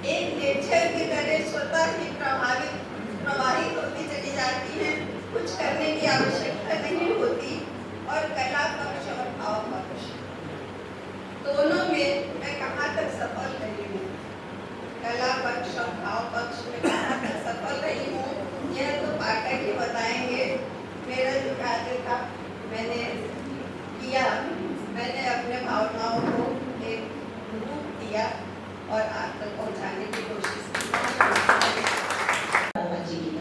एक नेचर की तरह स्वतः ही प्रवाहित होती चली जाती हैं। कुछ करने की आवश्यकता नहीं होती। और कला पक्ष और भाव पक्ष दोनों में मैं कहाँ तक सफल रही हूँ, कला पक्ष और भाव पक्ष में कहाँ तक सफल रही हूँ, यह तो पाठक ही बताएंगे। मेरा जो कार्य था मैंने किया, मैंने अपने भावनाओं को एक रूप दिया और आप तक पहुँचाने की कोशिश की। मोहन जी की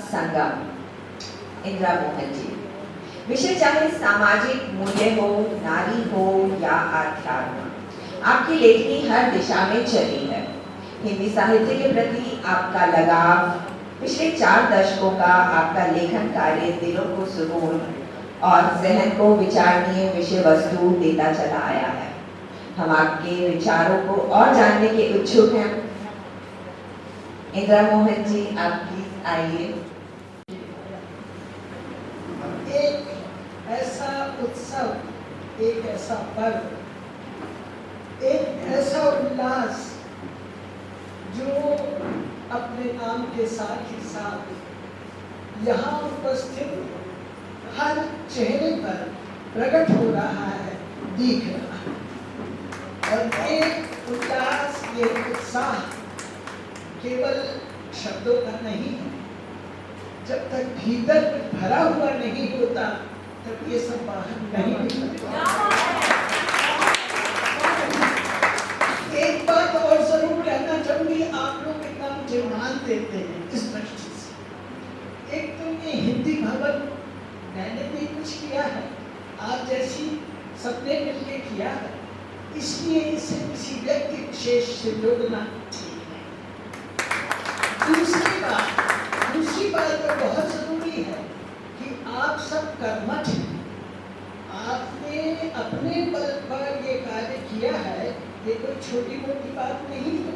संगम, इंदिरा मोहन जी। विषय चाहे सामाजिक मूल्य हो, नारी हो या आध्यात्म, आपकी लेखनी हर दिशा में चली है। हिंदी साहित्य के प्रति आपका लगाव, पिछले 4 दशकों का आपका लेखन कार्य दिलों को सुकून और जहन को विचारणीय विषय वस्तु देता चला आया है। हम आपके विचारों को और जानने के इच्छुक हैं। इंदिरा मोहन जी, आप प्लीज आइए। एक ऐसा उत्सव, एक ऐसा पर्व, एक ऐसा उल्लास जो अपने नाम के साथ ही साथ यहाँ उपस्थित हर चेहरे पर प्रकट हो रहा है, दिख रहा है। और ये उल्लास, ये उत्साह केवल शब्दों का नहीं है। जब तक भीतर में भरा हुआ नहीं होता तब ये सब बाहर नहीं निकलता। एक बात और जरूर कहना चाहूंगी, आप लोग इतना मुझे मान देते हैं इस दृष्टि से। एक तो ये हिंदी भवन मैंने भी कुछ किया है, आप जैसी सबने मिलकर किया है, इसलिए इसे किसी व्यक्ति विशेष से जोड़ना ठीक है। दूसरी बात तो बहुत जरूरी है कि आप सब कर्मठ हैं। आपने अपने बल पर ये कार्य किया है, ये कोई छोटी मोटी बात नहीं है।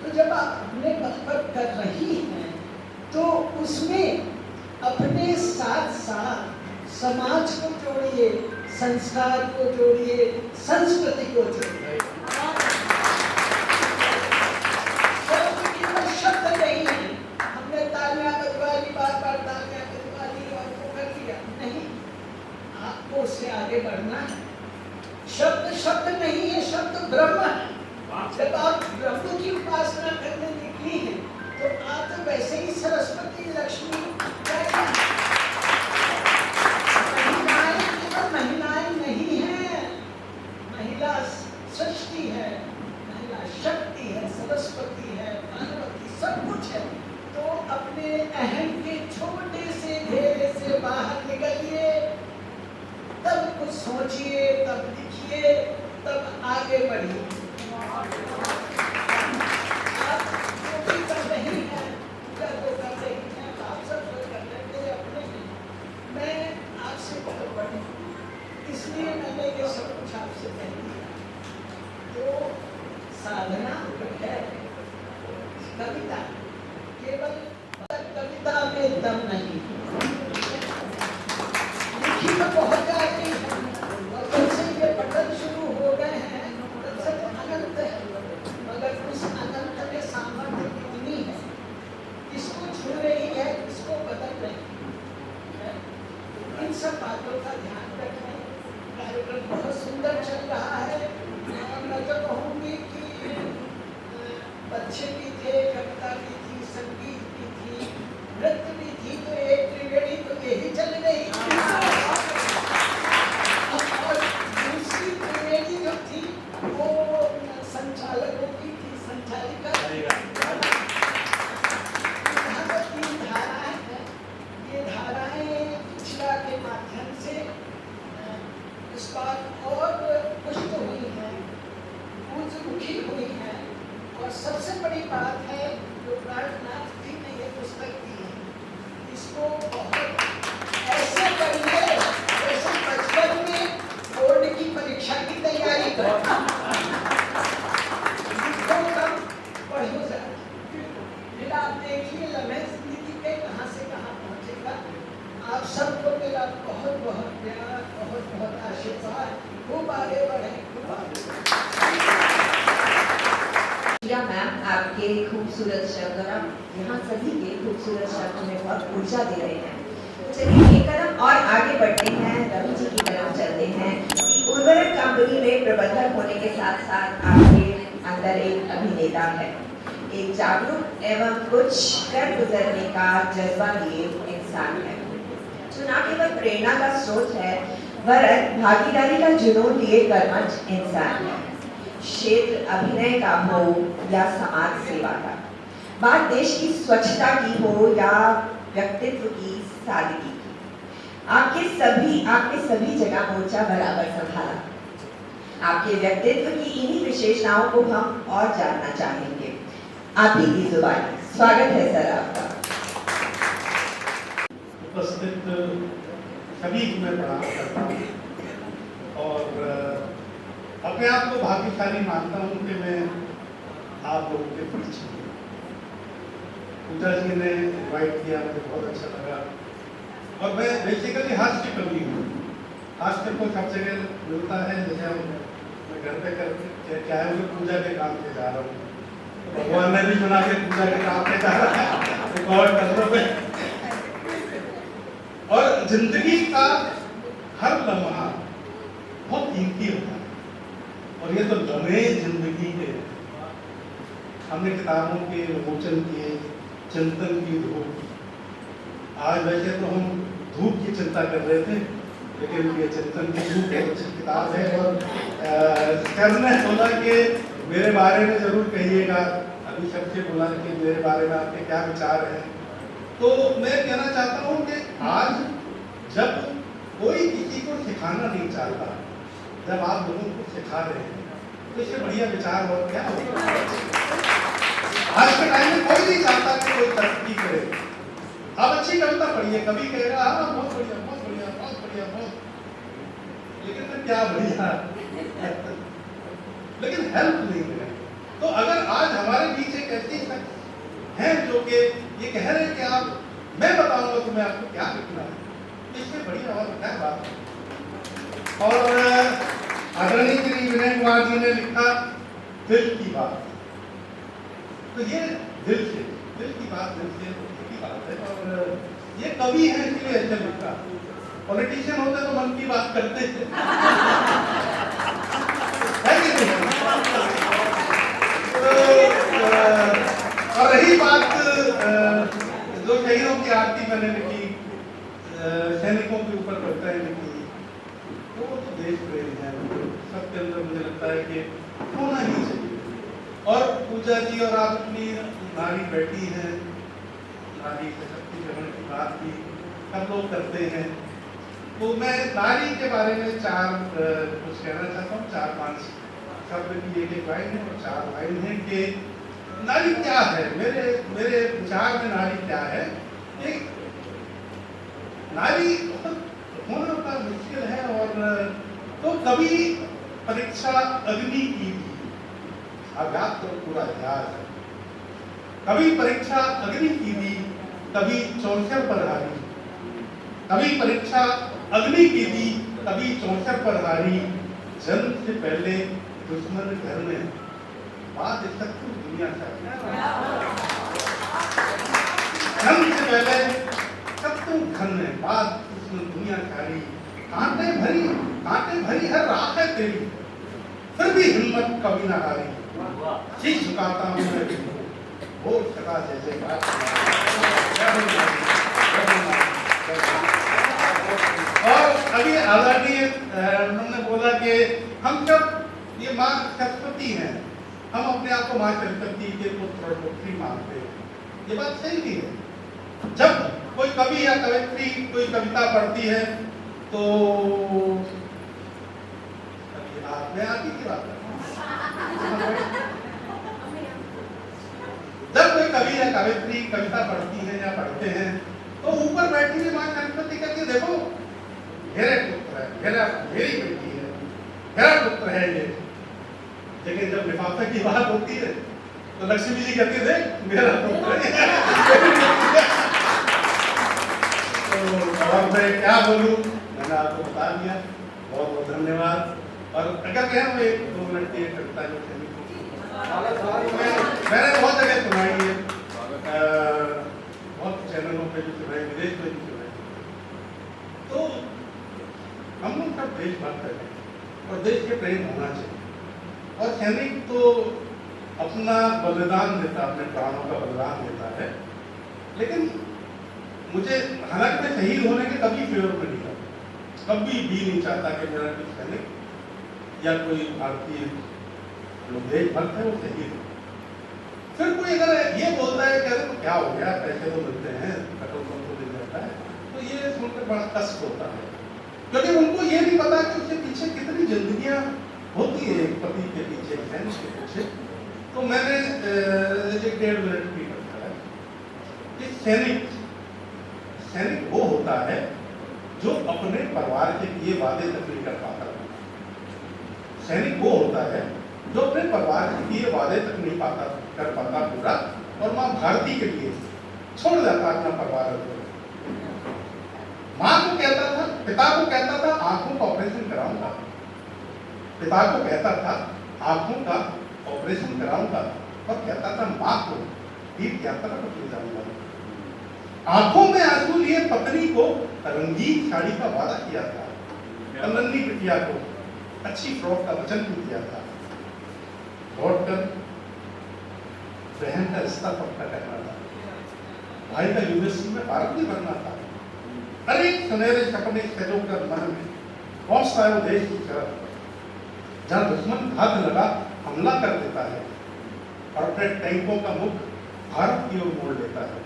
तो जब आप अपने बल पर कर रही हैं तो उसमें अपने साथ साथ समाज को जोड़िए, संस्कार को जोड़िए, संस्कृति को जोड़िए। शब्द नहीं है, हमने तालियां बजवा ली, बार-बार तालियां बजवा ली और वो कर लिया नहीं। आपको उससे आगे बढ़ना है। शब्द शब्द नहीं है, शब्द ब्रह्म है। जब आप प्रभु की उपासना करने निकली हैं तो आप तो वैसे ही सरस्वती लक्ष्मी महिलाएं केवल महिलाएं नहीं हैं, महिला सृष्टि है, महिला शक्ति है, सरस्वती है, पार्वती, सब कुछ है। तो अपने अहम के छोटे से घेरे से बाहर निकलिए, तब कुछ सोचिए, तब लिखिए, तब आगे बढ़िए। आप जो भी कर रही हैं, या जो कर रही हैं, आप सब जो कर रहे थे अपने, मैं आपसे बहुत बड़ी, इसलिए मैंने ये सब कुछ आपसे कह दिया। तो साधना है कविता, केवल कविता में दम नहीं, लिखी तो बहुत जाती है, और जब से ये पठन शुरू हो गए हैं तब से अनंत है, मगर उस अनंत में सामर्थ्य कितनी है, किसको छू रही है, किसको बदल रही है, इन सब बातों का ध्यान रखें। कार्यक्रम बहुत सुंदर चल रहा है, और मैं तो कहूँगी कि बच्चे भी थे, कविता भी थी, संगीत भी थी, नृत्य भी थी, तो एक त्रिवेणी तो यही चल रही। और दूसरी त्रिवेणी जो थी वो संचालकों की थी, संचालिका। यहाँ पर 3 धाराएं हैं, ये धाराएं शिक्षा के माध्यम से इस बार और पुष्ट हुई हैं, ऊर्जमुखी हुई हैं। और सबसे बड़ी बात है जो प्रार्थनाथ जी ने ये पुस्तक दी है, इसको बहुत ऐसे पढ़िए जैसे बचपन में बोर्ड की परीक्षा की तैयारी करो, लिखो कम, पढ़ो ज़्यादा, फिर आप देखिए लम्हे जिंदगी के कहाँ से कहाँ पहुँचेगा। आप सबको मेरा बहुत बहुत प्यार, बहुत बहुत आशीर्वाद, खूब आगे बढ़े, खूब आगे। मैम, आपके खूबसूरत शब्द और आप यहाँ सभी के खूबसूरत शब्द में बहुत ऊर्जा दे रहे हैं। चलिए एक कदम और आगे बढ़ते हैं, रवि जी की तरफ चलते हैं कि उर्वरक कंपनी में प्रबंधक होने के साथ साथ आपके अंदर एक अभिनेता है, एक जागरूक एवं कुछ कर गुजरने का जज्बा लिए इंसान है, जो न केवल प्रेरणा का स्रोत है वरन भागीदारी का जुनून लिए कर्मठ इंसान है। क्षेत्र अभिनय का हो या समाज सेवा का, बात देश की स्वच्छता की हो या व्यक्तित्व की सादगी की, आपके सभी जगह मोर्चा बराबर संभाला। आपके व्यक्तित्व की इन्हीं विशेषताओं को हम और जानना चाहेंगे। आप ही की जुबानी, स्वागत है सर आपका। उपस्थित सभी को मैं प्रणाम करता हूँ और अपने आप को भाग्यशाली मानता हूँ कि मैं आप लोगों के बीच हूँ। पूजा जी ने इनवाइट किया, मुझे बहुत अच्छा लगा। और मैं बेसिकली हास्य कवि हूँ। हास्य को सब जगह मिलता है, जैसे मैं घर पे कर क्या है, पूजा के काम से जा रहा हूँ, तो भगवान ने भी सुना के पूजा के काम पे जा रहा है, रिकॉर्ड कर लो। और जिंदगी का हर लम्हा बहुत कीमती होता है, और ये तो लम्हे जिंदगी के। हमने किताबों के विमोचन किए, चिंतन की धूप। आज वैसे तो हम धूप की चिंता कर रहे थे, लेकिन ये चिंतन की धूप बहुत अच्छी किताब है। और सर ने बोला कि मेरे बारे में जरूर कहिएगा, अभी सबसे बोला कि मेरे बारे में आपके क्या विचार हैं। तो मैं कहना चाहता हूँ कि आज जब कोई किसी को सिखाना नहीं चाहता, जब आप लोगों को सिखा रहे हैं, तो इससे बढ़िया विचार और क्या होगा। आज के टाइम में कोई नहीं चाहता कि कोई तरक्की करे। आप अच्छी कविता पढ़िए, कभी कहेगा हाँ बहुत बढ़िया, बहुत बढ़िया, बहुत बढ़िया, बहुत, लेकिन फिर क्या बढ़िया लेकिन हेल्प नहीं मिले। तो अगर आज हमारे बीच एक ऐसी शख्स है जो कि ये कह रहे हैं कि आप, मैं बताऊंगा तुम्हें आपको क्या लिखना है, इससे बढ़िया और क्या बात है। और आदरणीय श्री विनय कुमार जी ने लिखा दिल की बात, तो ये दिल की बात, दिल की बात है। और ये कवि है इसलिए ऐसे लिखा। पॉलिटिशियन होते तो मन की बात करते है कि नहीं? वही बात जो शहीदों की आरती मैंने लिखी, सैनिकों के ऊपर कविताएं लिखी, वो तो देश प्रेम है, सबके अंदर मुझे लगता है कि होना ही चाहिए। और पूजा जी और आप अपनी नारी बैठी हैं, नारी सशक्तिकरण की बात भी सब लोग करते हैं, तो मैं नारी के बारे में कुछ कहना चाहता हूँ। 4-5 शब्द की एक लाइन है और 4 लाइन है कि नारी क्या है। मेरे विचार में नारी क्या है। एक नारी होना बड़ा मुश्किल है, और तो कभी परीक्षा अग्नि की भी, अब याद तो पूरा इतिहास है, कभी परीक्षा अग्नि की भी, कभी चौसर पर हारी, कभी परीक्षा अग्नि की भी, कभी चौसर पर हारी, जन्म से पहले दुश्मन घर में, बात इस तक तो दुनिया जन्म से पहले सब तुम घर में, बात दुश्मन दुनिया सारी, कांटे भरी हर रात है तेरी, फिर भी हिम्मत कभी ना हारी, शीश झुकाता हूँ मैं वो सदा जैसे बात। और अभी आजादी उन्होंने बोला कि हम सब ये माँ सरस्वती हैं, हम अपने आप को माँ सरस्वती के पुत्र और पुत्री मानते हैं, ये बात सही भी है। जब कोई कवि या कवित्री कोई कविता पढ़ती है तो मैं आती की बात जब कोई कवि या कवित्री कविता पढ़ती है या पढ़ते हैं तो ऊपर बैठी हुई माँ सरस्वती करके देखो मेरे पुत्र है, मेरी बेटी है, मेरा पुत्र है ये। लेकिन जब लिफाफे की बात होती है तो लक्ष्मी जी कहती है देख मेरा पुत्र है। तो और मैं क्या बोलूं, मैंने आपको बता दिया। बहुत बहुत धन्यवाद। और अगर कहें मैं 2 मिनट की कविता जो मैंने बहुत जगह सुनाई है, बहुत चैनलों पे भी सुनाई, विदेश में भी सुनाई, तो हम लोग सब देशभक्त हैं और देश के प्रेम होना चाहिए। और सैनिक तो अपना बलिदान देता, अपने प्राणों का बलिदान देता है, लेकिन मुझे हालांकि मैं शहीद होने के कभी फेवर में नहीं था, कभी भी नहीं चाहता कि मेरा कोई सैनिक या कोई भारतीय लोग देशभक्त है वो शहीद हो। फिर कोई अगर ये बोलता है कि अरे तो क्या हो गया, पैसे तो मिलते हैं, पेट्रोल पंप तो मिल जाता है, तो ये सुनकर बड़ा कष्ट होता है, क्योंकि उनको ये नहीं पता कि उसके पीछे कितनी जिंदगियां होती है, एक पति के पीछे, सैनिक के पीछे। तो मैंने 1.5 मिनट की कहा है कि सैनिक वो होता है जो अपने परिवार के लिए वादे तक नहीं कर पाता। सैनिक वो होता है जो अपने परिवार के लिए वादे तक नहीं कर पाता पूरा, और माँ भारती के लिए छोड़ जाता अपना परिवार। माँ को कहता था, पिता को कहता था आंखों का ऑपरेशन कराऊंगा, पिता को कहता था आंखों का ऑपरेशन कराऊंगा, और कहता था माँ को तीर्थ यात्रा पर ले जाऊंगा। आंखों में आंसू लिए पत्नी को रंगीन साड़ी का वादा किया था, नन्ही बिटिया को अच्छी फ्रॉक का वचन भी दिया था। लौटकर बहन का रिश्ता पक्का करना था, भाई का यूनिवर्सिटी में भारतीय बनना था। अरे सुनहरे सपने सजोकर मन में पहुंचता है वो देश की तरफ, जहां दुश्मन घात लगा हमला कर देता है और अपने टैंकों का मुख भारत की ओर मोड़ लेता है।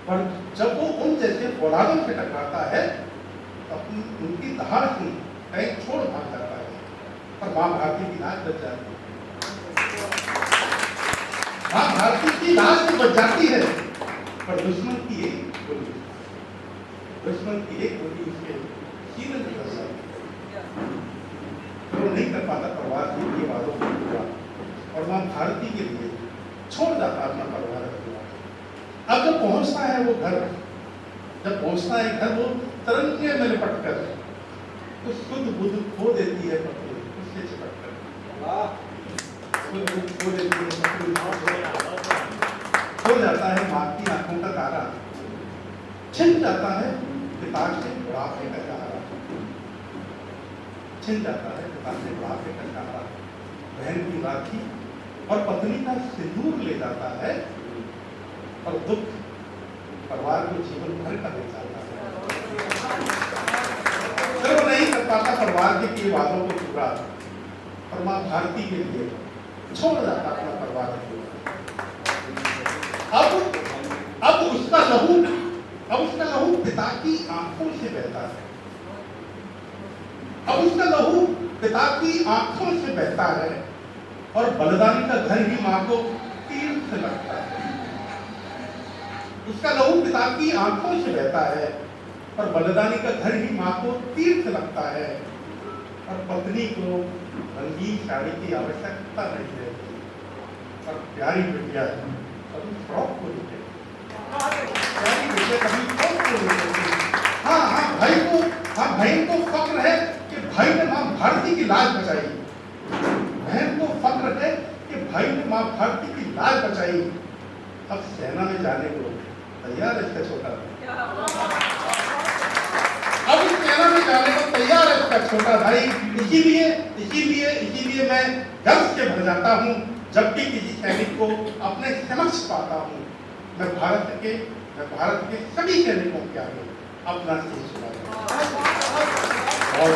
पर जब वो उन जैसे फौलादों से टकराता है तो उनकी दहाड़ से टैंक छोड़ भाग जाता है, और माँ भारती की लाश बच जाती है। माँ भारती की लाश तो बच जाती है, पर दुश्मन की एक गोली उसके सीने में फंस जाती है, तो वो नहीं कर पाता परिवार के वादों को पूरा, और माँ भारती के लिए छोड़ जाता अपना परिवार। अब जब पहुंचता है वो घर, वो तरंगे में लिपट कर तो शुद्ध बुद्ध खो देती है पत्नी, उससे चिपट कर खो देती है पत्नी, खो जाता है माँ की आंखों का तारा, छिन जाता है पिता के बुढ़ापे का सहारा, छिन जाता है पिता के बुढ़ापे का सहारा। बहन की राखी और पत्नी का सिंदूर ले जाता है और दुख परिवार को जीवन भर का ले जाता है। चलो नहीं कर पाता परिवार के वादों को पूरा, पर माँ भारती के लिए छोड़ जाता अपना परिवार को। अब उसका लहू पिता की आंखों से बहता है। अब उसका लहू पिता की आंखों से बहता है और बलिदानी का घर ही मां को तीर्थ लगता है। उसका लहू पिता की आंखों से बहता है और बलिदानी का घर ही मां को तीर्थ लगता है। और पत्नी को रंगीन साड़ी की आवश्यकता नहीं रहती और प्यारी बिटिया कभी फ्रॉक को नहीं देती, प्यारी बिटिया कभी फ्रॉक को नहीं देती। हाँ भाई को फक्र है कि भाई ने मां भारती की लाज बचाई। बहन को फक्र है कि भाई ने मां भारती की लाज बचाई। अब सेना में जाने को तैयार है इसका छोटा भाई। अब इस सेना में जाने को तैयार है इसका छोटा भाई। इसीलिए मैं गर्व से भर जाता हूँ जब भी किसी सैनिक को अपने समक्ष पाता हूँ। मैं भारत के सभी सैनिकों के आगे अपना शीश झुकाता हूं। बहुत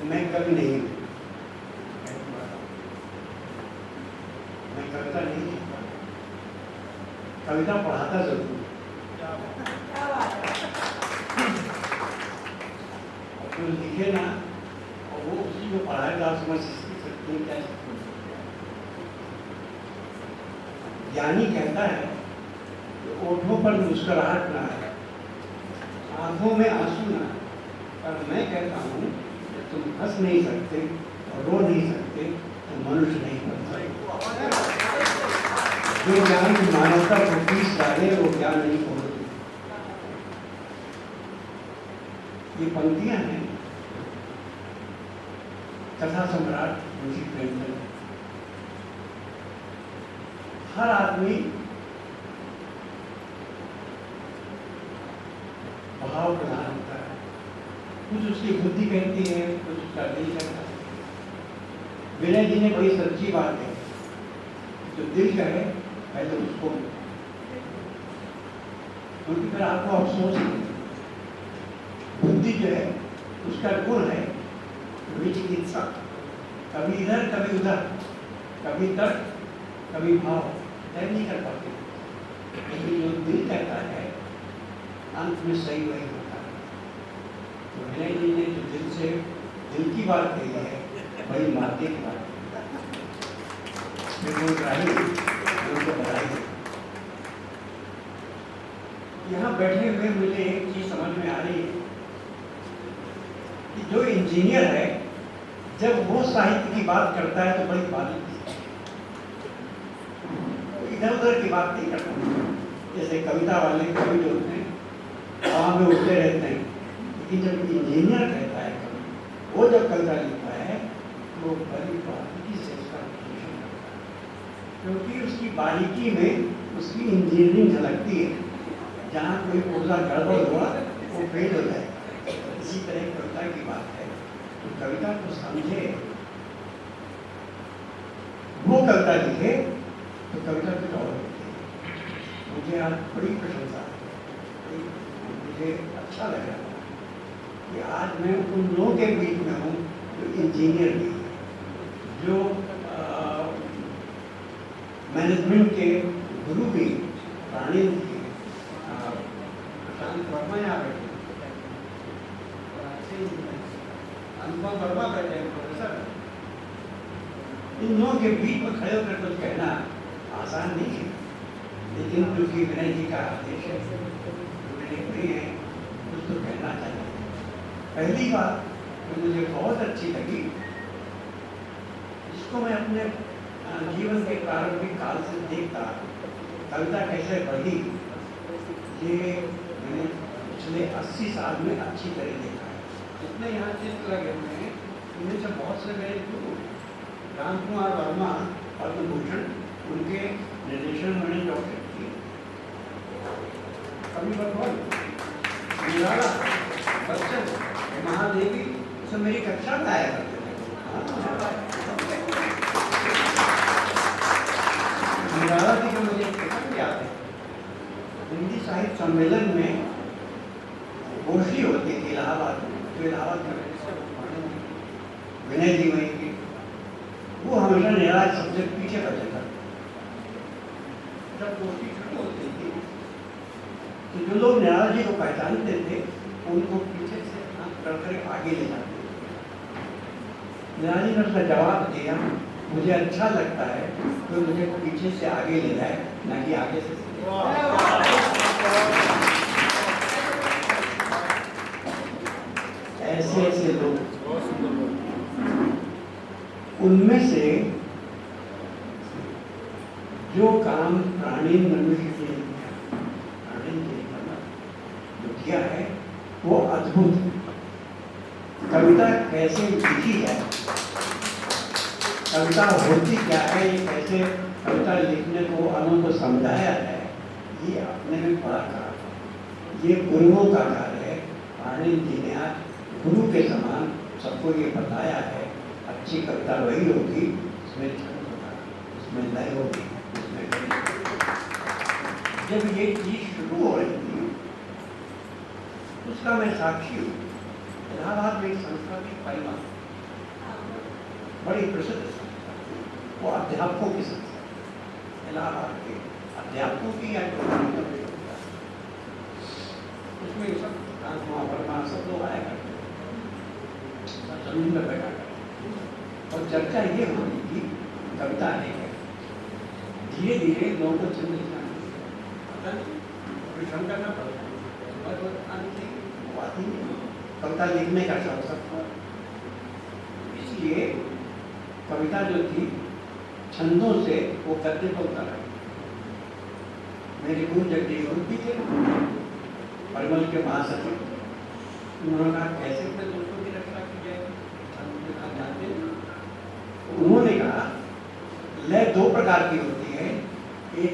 मैं कवि नहीं हूँ, मैं कविता नहीं लिखता, कविता पढ़ाता जरूर। जो लिखे ना और वो उसी को पढ़ाएगा, आप समझ सकते हैं क्या। ज्ञानी कहता है कि ओठों पर मुस्कुराहट ना है, आंखों में आंसू ना है, पर मैं कहता हूँ तुम हंस नहीं सकते और रो नहीं सकते तो मनुष्य नहीं बन सकते। जो ज्ञान मानवता को पीस डाले वो ज्ञान नहीं खोलते। ये पंक्तियां हैं कथा सम्राट मुंशी प्रेमचंद। हर आदमी भाव प्रधान होता है, कुछ उसकी बुद्धि कहती है, कुछ उसका दिल कहता है। विनय जी ने बड़ी सच्ची बात है, जो दिल कहे पहले उसको, क्योंकि फिर आपको अफसोस है। बुद्धि जो है उसका गुण है विचिकित्सा, कभी इधर कभी उधर, कभी तर्क कभी भाव तय नहीं कर पाते। लेकिन जो दिल कहता है अंत में सही वही होता है। तो विनय जी ने जो दिल की बात कही है बड़ी मार्के की बात उनको बताई। यहाँ बैठे हुए मुझे एक चीज समझ में आ रही है कि जो इंजीनियर है जब वो साहित्य की बात करता है तो बड़ी बारीकी इधर उधर की बात नहीं करता। जैसे कविता वाले कवि जो होते हैं हवा में उड़ते रहते हैं, लेकिन जब इंजीनियर कहता है कवि, वो जब कविता लिखता है तो बड़ी बारीकी से उसका विश्लेषण करता है, क्योंकि उसकी बारीकी में उसकी इंजीनियरिंग झलकती है। जहाँ कोई ऊर्जा गड़बड़ हुआ वो फेल हो जाए। इसी तरह कविता की बात है, तो कविता को समझे, वो कविता लिखे तो कविता कुछ और लिखे। मुझे आज बड़ी प्रशंसा है, मुझे अच्छा लग रहा है कि आज मैं उन लोगों के बीच में हूँ जो इंजीनियर भी है, जो मैनेजमेंट के गुरु भी, प्राणेंद्र के प्रशांत वर्मा यहाँ बैठे, अनुपम वर्मा बैठे हैं प्रोफेसर। इन लोगों के बीच में खड़े होकर कुछ कहना आसान नहीं है, लेकिन क्योंकि विनय जी का आदेश है, विनय है, कुछ तो कहना चाहिए। पहली बात जो मुझे बहुत अच्छी लगी, इसको मैं अपने जीवन के प्रारंभिक काल से देखता, कविता कैसे बढ़ी ये मैंने पिछले 80 साल में अच्छी तरह देखा है। जितने यहाँ चित्र लगे हुए हैं उनमें से बहुत से मेरे गुरु राम कुमार वर्मा पद्म भूषण, उनके निर्देशन मैंने डॉक्टरेट किए। कवि भगवान निराला बच्चन महादेवी सब मेरी कक्षा में आया करते थे। निराला जी का मुझे प्रसंग याद है, हिंदी साहित्य सम्मेलन में गोष्ठी होती थी इलाहाबाद में, जो इलाहाबाद में विनय जी वहीं की, वो हमेशा निराला सबसे पीछे बैठे था। जब गोष्ठी शुरू होती थी तो जो लोग निराला जी को पहचानते थे उनको पीछे से हाथ करके आगे ले जाते थे। निराला जी ने उसका जवाब दिया, मुझे अच्छा लगता है तो मुझे पीछे से आगे ले जाए, ना कि आगे से। ऐसे ऐसे लोग, उनमें से जो काम प्राणी मनुष्य के जो किया है वो अद्भुत है। कविता कैसे लिखी है, कविता होती क्या है, ये कैसे कविता लिखने को वालों को समझाया है, ये अपने में बड़ा कार्य, ये गुरुओं का कार्य है। प्राणी जी ने आज गुरु के समान सबको ये बताया है। अच्छी कविता वही होगी उसमें छंद होगा, उसमें लय होगी, उसमें जब ये चीज शुरू हो रही थी उसका मैं साक्षी हूँ। इलाहाबाद में एक संस्था की परिमा बड़ी प्रसिद्ध संस्था, वो अध्यापकों की संस्था, इलाहाबाद के अध्यापकों की या उसमें सब सब लोग आया करते जमीन पर बैठा करते और चर्चा ये हो रही थी कविता लेकर। धीरे धीरे लोगों को छंद लिखना करना पड़ता, कविता लिखने का शौक सबको, इसलिए कविता जो थी छंदों से वो गद्य पर उतर आई। मेरे गुरु जगदीश भी थे, परिमल के महासचिव, उन्होंने कहा कैसे अपने दोस्तों की रक्षा की जाए, जानते हैं। उन्होंने कहा लय दो प्रकार की होती है, एक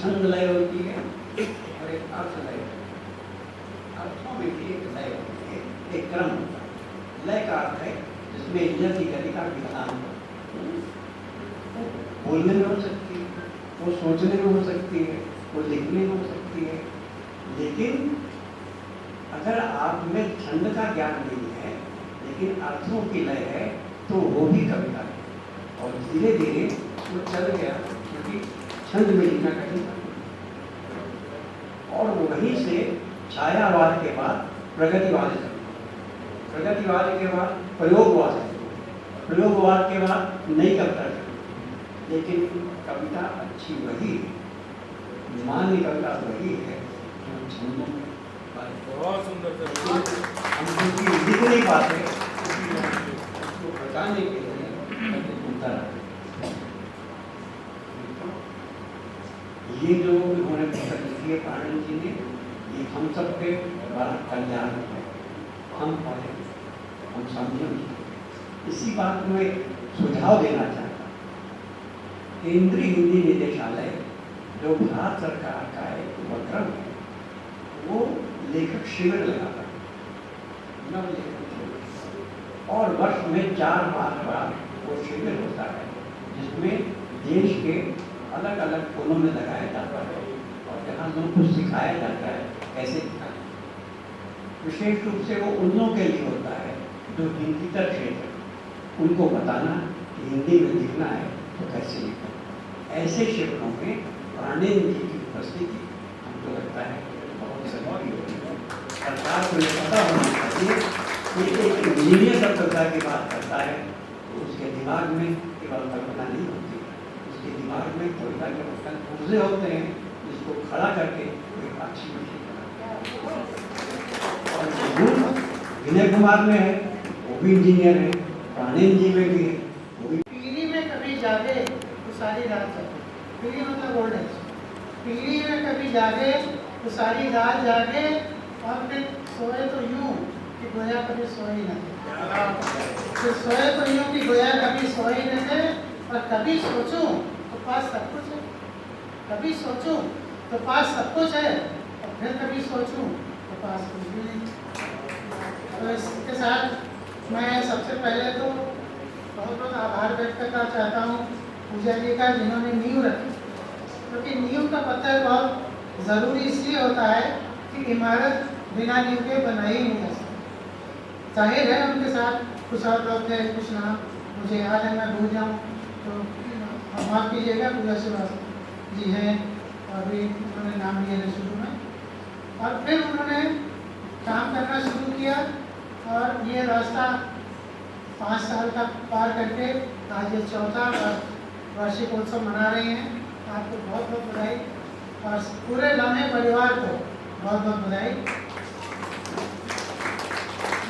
छंद लय होती है और एक अर्थ लय। अर्थों में भी एक लय होती है, एक क्रम होता है। लय का अर्थ है जिसमें इज्जत की गति का विधान बोलने में हो सकती है, वो सोचने में हो सकती है, वो लिखने में हो सकती है। लेकिन अगर आप में छंद का ज्ञान नहीं है लेकिन अर्थों की लय है तो वो भी कविता है। और धीरे धीरे वो चल गया क्योंकि छंद में लिखना कठिन था। और वहीं से छायावाद के बाद प्रगतिवाद, प्रगतिवाद के बाद प्रयोगवाद, प्रयोगवाद के बाद नई कविता। लेकिन कविता अच्छी वही है, मान्य कविता वही है जो छंदों में बहुत सुंदर हम लिख नहीं पाते, उसको बताने के लिए ये जो उन्होंने पुस्तक लिखी है प्राणी जी ने, ये हम सब पे बड़ा कल्याण है। हम पढ़े, हम समझें। इसी बात में सुझाव देना चाहता हूँ। केंद्रीय हिंदी निदेशालय जो भारत सरकार का एक उपक्रम है, वो लेखक शिविर लगाता है, नव लेखक शिविर, और वर्ष में 4 माह बाद वो शिविर होता है जिसमें देश के अलग अलग कोनों में लगाया जाता है और जहाँ लोगों को सिखाया जाता है कैसे लिखना। विशेष रूप से वो उन लोगों के लिए होता है जो हिंदीतर क्षेत्र, उनको बताना कि हिंदी में लिखना है तो कैसे लिखना। ऐसे शिविरों में प्राणी जी की उपस्थिति हमको लगता है बहुत जरूरी होती है। सरकार को ये पता होना चाहिए कि एक इंजीनियर जब कविता की बात करता है तो उसके दिमाग में केवल कल्पना नहीं होती, उसके दिमाग में कविता के मतलब पुर्जे होते हैं जिसको खड़ा करके एक अच्छी विषय बनाता। और विनय कुमार में है, वो भी इंजीनियर है, प्राणी जी में भी है, वो भी। पीली में कभी जागे तो सारी रात जागे, पीली मतलब ओल्ड एज। पीली में कभी जागे तो सारी रात जागे और फिर सोए तो यूं कि गोया कभी सोए न थे, फिर सोए तो यूं कि गोया कभी सोए न थे। और कभी सोचूं तो पास सब कुछ है, कभी सोचूं तो पास सब कुछ है और फिर कभी सोचूं तो पास कुछ भी नहीं। तो इसके साथ मैं सबसे पहले तो बहुत बहुत आभार व्यक्त करना चाहता हूँ पूजा जी का, जिन्होंने नींव रखी, क्योंकि नींव का पत्थर बहुत ज़रूरी इसलिए होता है कि इमारत बिना नींव के बनाई ही नहीं जा सकती। जाहिर है उनके साथ कुछ और लोग थे, कुछ नाम मुझे याद है, मैं भूल जाऊँ तो माफ़ कीजिएगा। पूजा श्रीवास्तव जी हैं, और भी उन्होंने नाम लिया है शुरू में, और फिर उन्होंने काम करना शुरू किया और ये रास्ता 5 साल का पार करके आज ये 4था वार्षिकोत्सव मना रहे हैं। आपको बहुत बहुत बधाई और पूरे लम्हे परिवार को बहुत बहुत बधाई।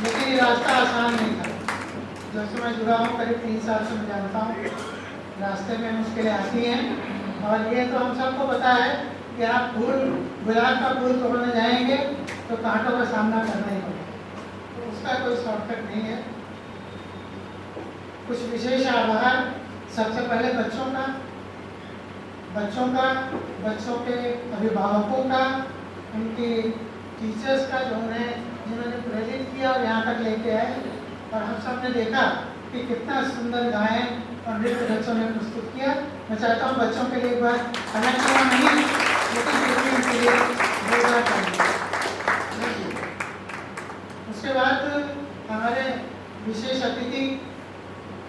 लेकिन ये रास्ता आसान नहीं था। जब से मैं जुड़ा हूँ करीब 3 साल से मैं जानता हूँ रास्ते में मुश्किलें आती हैं, और ये तो हम सबको पता है कि आप गुलाब का फूल तोड़ने जाएंगे तो कांटों का सामना करना ही पड़ेगा, तो उसका कोई शॉर्टकट नहीं है। कुछ विशेष आभार सबसे पहले बच्चों के अभिभावकों का, उनकी टीचर्स का, जिन्होंने प्रेरित किया और यहाँ तक लेके आए। और हम सब ने देखा कि कितना सुंदर गायन और नृत्य बच्चों ने प्रस्तुत किया। मैं चाहता हूँ बच्चों के लिए एक बार अलग करना नहीं, लेकिन फिर भी उनके लिए जोरदार करेंगे। उसके बाद हमारे विशेष अतिथि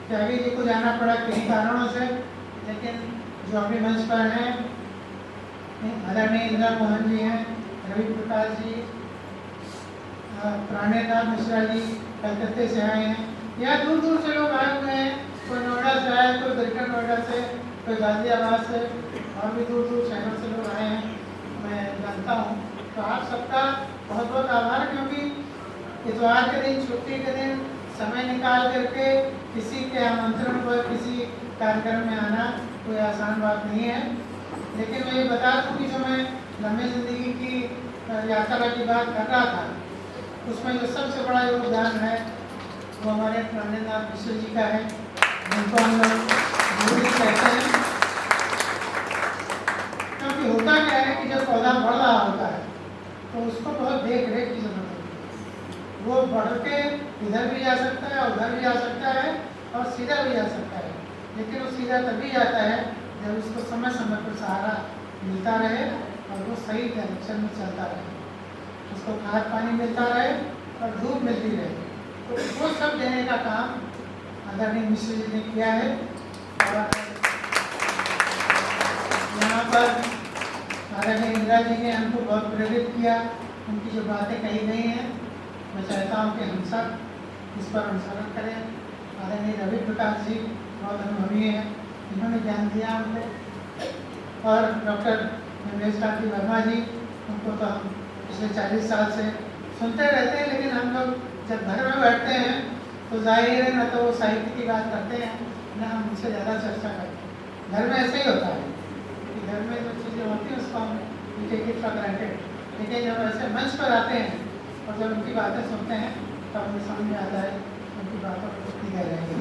त्यागी जी को जाना पड़ा किन्हीं कारणों से, लेकिन जो अभी मंच पर हैं आदरणीय इंदिरा मोहन जी हैं, रवि प्रकाश जी, प्राणेन्द्र मिश्रा जी कलकत्ते से आए हैं, या दूर दूर से लोग आए हुए हैं। कोई नोएडा से आए, कोई ग्रेटर नोएडा से, कोई गाजियाबाद से, और भी दूर दूर शहरों से लोग आए हैं, मैं जानता हूँ। तो आप सबका बहुत बहुत आभार, क्योंकि इतवार के दिन, छुट्टी के दिन समय निकाल करके किसी के आमंत्रण पर किसी कार्यक्रम में आना कोई आसान बात नहीं है। लेकिन मैं ये बता दूँ कि जो मैं लम्बी ज़िंदगी की यात्रा की बात कर रहा था, उसमें जो सबसे बड़ा योगदान है वो हमारे प्राणेन्द्र मिश्र जी का है, जिनको हम लोग गुरु कहते हैं। क्योंकि होता क्या है कि जब पौधा बढ़ रहा होता है तो उसको बहुत देख रेख की जरूरत होती है। वो बढ़ के इधर भी जा सकता है, उधर भी जा सकता है, और सीधा भी जा सकता है, लेकिन वो सीधा तभी जाता है जब उसको समय समय पर सहारा मिलता रहे और वो सही डायरेक्शन में चलता रहे, उसको खाद पानी मिलता रहे और धूप मिलती रहे। तो वो सब देने का काम आदरणीय मिश्र जी ने किया है। और यहाँ पर आदरणीय इंदिरा जी ने हमको बहुत प्रेरित किया। उनकी जो बातें कही गई हैं, मैं चाहता हूँ कि हम सब इस पर अनुसरण करें। आदरणीय रवि प्रकाश जी बहुत अनुभवी हैं, इन्होंने ज्ञान दिया हमको। और डॉक्टर निमेश कांति वर्मा जी, उनको तो हम पिछले 40 साल से सुनते रहते हैं, लेकिन हम लोग जब घर में बैठते हैं तो जाहिर है न तो वो साहित्य की बात करते हैं, न हम उनसे ज़्यादा चर्चा करते हैं। घर में ऐसे ही होता है कि घर में जो चीज़ें होती हैं उसको हम टेक इट फॉर ग्रांटेड, लेकिन जब ऐसे मंच पर आते हैं और जब उनकी बातें सुनते हैं तब हमें समझ में आता है उनकी बातों को कितनी गहराई है।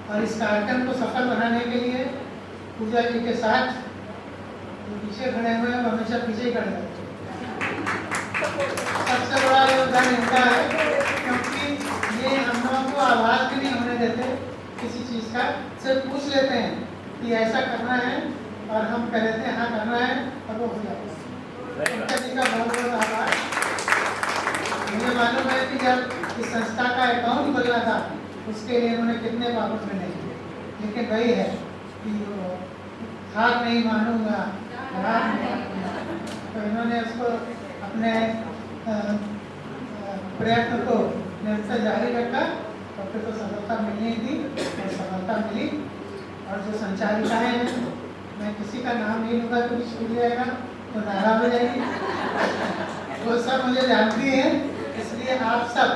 और इस कार्यक्रम को सफल बनाने के लिए पूजा जी के साथ जो पीछे खड़े हुए हैं वो हमेशा पीछे ही खड़े रहते हैं। सबसे बड़ा योगदान इनका है, क्योंकि ये हम लोगों को आवाज़ भी नहीं होने देते किसी चीज़ का, सिर्फ पूछ लेते हैं कि ऐसा करना है और हम कह देते हैं हाँ करना है और वो हो जाता है। उनका जी का बहुत बहुत आभार। मुझे मालूम है कि जब इस संस्था का अकाउंट खोलना था उसके लिए उन्होंने कितने पापड़ में नहीं किए, लेकिन वही है कि हार नहीं मानूंगा, हार नहीं मानूंगा। तो इन्होंने उसको अपने प्रयत्न को निरंतर जारी रखा और फिर तो सफलता मिलनी थी और सफलता मिली। और जो संचालिकाएँ हैं, मैं किसी का नाम नहीं लूँगा तो छूट जाएगा तो नाराज हो जाएगी, वो सब मुझे जानती हैं। इसलिए आप सब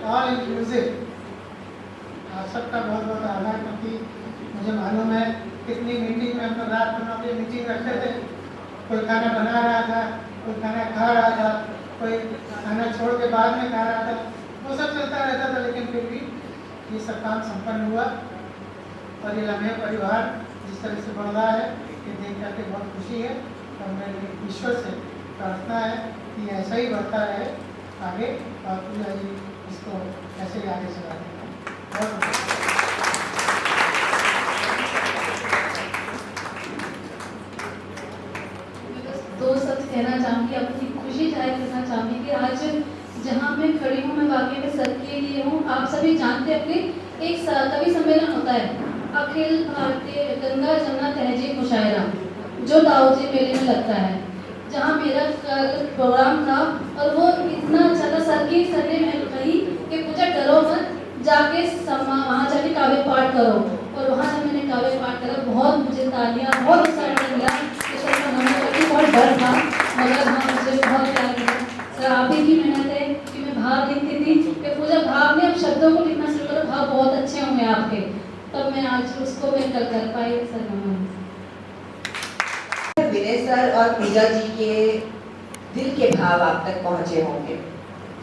ऑल इंक्लूसिव, आप सबका बहुत बहुत आभार, क्योंकि मुझे मालूम है कितनी मीटिंग में हम लोग रात को 9 बजे मीटिंग रखते थे। कोई खाना बना रहा था, कोई खाना खा रहा था, कोई खाना छोड़ के बाद में खा रहा था, वो सब चलता रहता था। लेकिन फिर भी ये सब काम संपन्न हुआ और ये लम्हे परिवार जिस तरह से बढ़ रहा है ये देख करके बहुत खुशी है। और मेरी ईश्वर से प्रार्थना है कि ऐसा ही बढ़ता रहे आगे, और पूजा जी इसको ऐसे ही आगे चला देगा। दो शब्द कहना चाहूँगी, अपनी खुशी जाहिर करना चाहूँगी कि आज जहाँ मैं खड़ी हूँ मैं वाकई में सर के लिए हूँ। आप सभी जानते हैं कि एक कवि सम्मेलन होता है, अखिल भारतीय गंगा जमुना तहजीब मुशायरा, जो दाऊजी मेले में लगता है, जहाँ मेरा प्रोग्राम था और वो इतना अच्छा था। सर की सर ने कही कि पूजा डरो मत, जाके वहाँ जाके काव्य पाठ करो, और वहाँ जब मैंने काव्य पाठ करा बहुत मुझे तालियां, बहुत उत्साह मिला। बहुत डर था मगर हाँ मुझे बहुत प्यार मिला। सर आप ही की मेहनत है कि मैं भाव लिखती थी कि पूजा भाव में अब शब्दों को लिखना शुरू करो, भाव बहुत अच्छे होंगे आपके, तब मैं आज उसको मैं कर पाई। सर विनय सर और पूजा जी के दिल के भाव आप तक पहुंचे होंगे,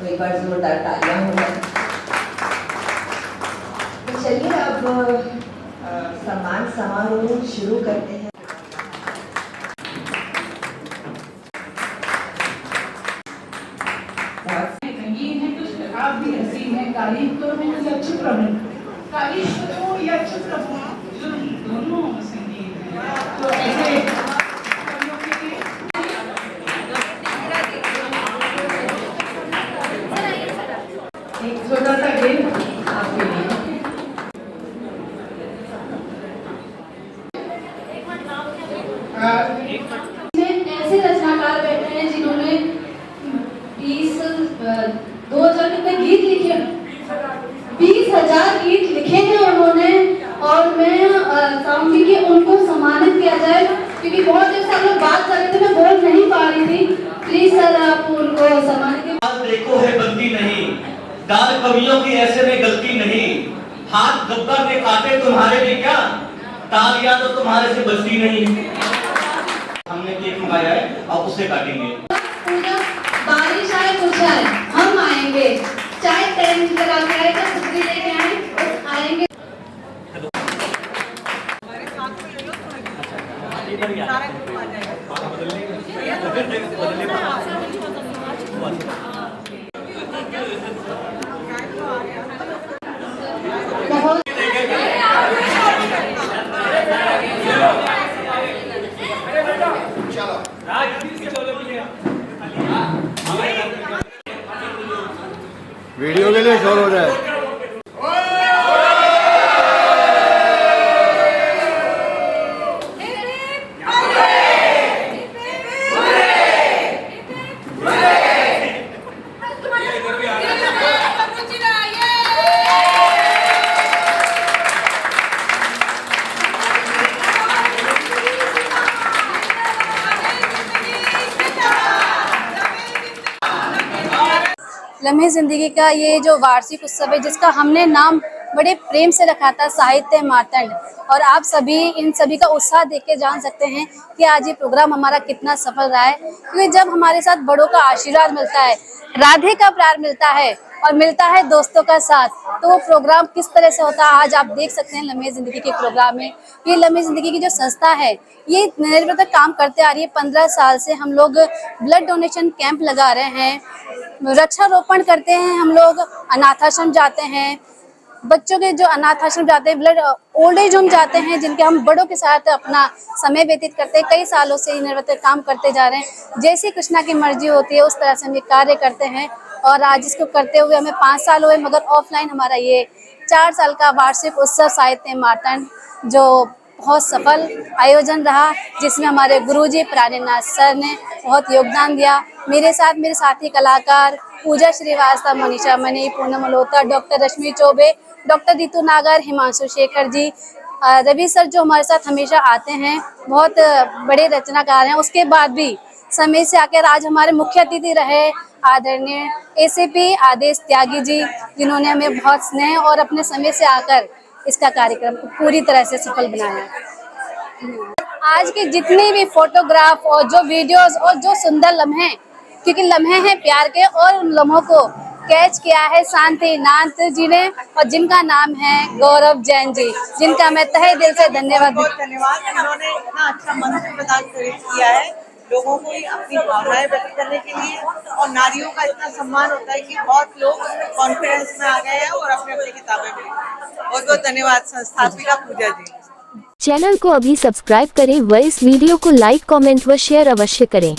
तो एक बार जोरदार तालियां हो जाए। तो चलिए अब सम्मान समारोह शुरू करते हैं। रंगीन है तो आप भी हसीन है, तारीफ करो या चुप रहो, तारीफ करो या चुप रहो, दोनों संगीत है। तो ऐसे एक छोटा सा गेम आपके लिए। ऐसे रचनाकार बैठे हैं जिन्होंने 2000 में गीत लिखे, 20,000 गीत लिखे हैं उन्होंने, और मैं चाहूंगी कि उनको सम्मानित किया जाए, क्योंकि बहुत देर से हम लोग बात कर रहे थे, मैं बोल नहीं पा रही थी। प्लीज सर आप उनको सम्मानित। देखो है बनती नहीं, दाल कवियों की ऐसे में गलती नहीं, हाथ गब्बर ने काटे तुम्हारे भी क्या, तालियां तो तुम्हारे से बचती नहीं। हमने केक मंगाया है, अब उसे काटेंगे। बारिश आए कुछ आए हम आएंगे, चाहे टेंट लगा के आए तो छतरी लेके आए, बस आएंगे। वीडियो के लिए शोर हो रहा है। लम्हे ज़िंदगी का ये जो वार्षिक उत्सव है, जिसका हमने नाम बड़े प्रेम से रखा था साहित्य मार्तंड, और आप सभी इन सभी का उत्साह देख के जान सकते हैं कि आज ये प्रोग्राम हमारा कितना सफल रहा है। क्योंकि जब हमारे साथ बड़ों का आशीर्वाद मिलता है, राधे का प्यार मिलता है और मिलता है दोस्तों का साथ, तो वो प्रोग्राम किस तरह से होता है आज आप देख सकते हैं। लम्हे ज़िंदगी के प्रोग्राम में, ये लम्हे ज़िंदगी की जो संस्था है ये निरंतर काम करते आ रही है। 15 साल से हम लोग ब्लड डोनेशन कैंप लगा रहे हैं, वृक्षारोपण करते हैं, हम लोग अनाथाश्रम जाते हैं, बच्चों के जो अनाथ आश्रम जाते हैं, ब्लड ओल्ड एज होम जाते हैं, जिनके हम बड़ों के साथ अपना समय व्यतीत करते हैं। कई सालों से निरंतर काम करते जा रहे हैं। जैसी कृष्णा की मर्जी होती है उस तरह से हम ये कार्य करते हैं, और आज इसको करते हुए हमें 5 साल हुए, मगर ऑफलाइन हमारा ये 4 साल का वार्षिक उत्सव साहित्य मार्तंड जो बहुत सफल आयोजन रहा, जिसमें हमारे गुरुजी प्राणनाथ सर ने बहुत योगदान दिया। मेरे साथ मेरे साथी कलाकार पूजा श्रीवास्तव, मनीषा मनी, पूनम मल्होत्रा, डॉक्टर रश्मि चौबे, डॉक्टर रितु नागर, हिमांशु शेखर जी, रवि सर जो हमारे साथ हमेशा आते हैं, बहुत बड़े रचनाकार हैं। उसके बाद भी समय से आकर आज हमारे मुख्य अतिथि रहे आदरणीय एसीपी आदेश त्यागी जी, जिन्होंने हमें बहुत स्नेह और अपने समय से आकर इसका कार्यक्रम को पूरी तरह से सफल बनाया। आज के जितने भी फोटोग्राफ और जो वीडियोस और जो सुंदर लम्हे, क्योंकि लम्हे हैं प्यार के, और उन लम्हों को कैच किया है शांति नाथ जी ने, और जिनका नाम है गौरव जैन जी, जिनका मैं तहे दिल से धन्यवाद। धन्यवाद, इन्होंने इतना अच्छा मंच प्रदान किया है लोगों को अपनी भावनाएं व्यक्त करने के लिए, और नारियों का इतना सम्मान होता है कि बहुत लोग कॉन्फिडेंस में आ गए हैं और अपनी अपनी किताबें भी। बहुत बहुत धन्यवाद संस्थापिका पूजा जी। चैनल को अभी सब्सक्राइब करें व इस वीडियो को लाइक कमेंट व शेयर अवश्य करें।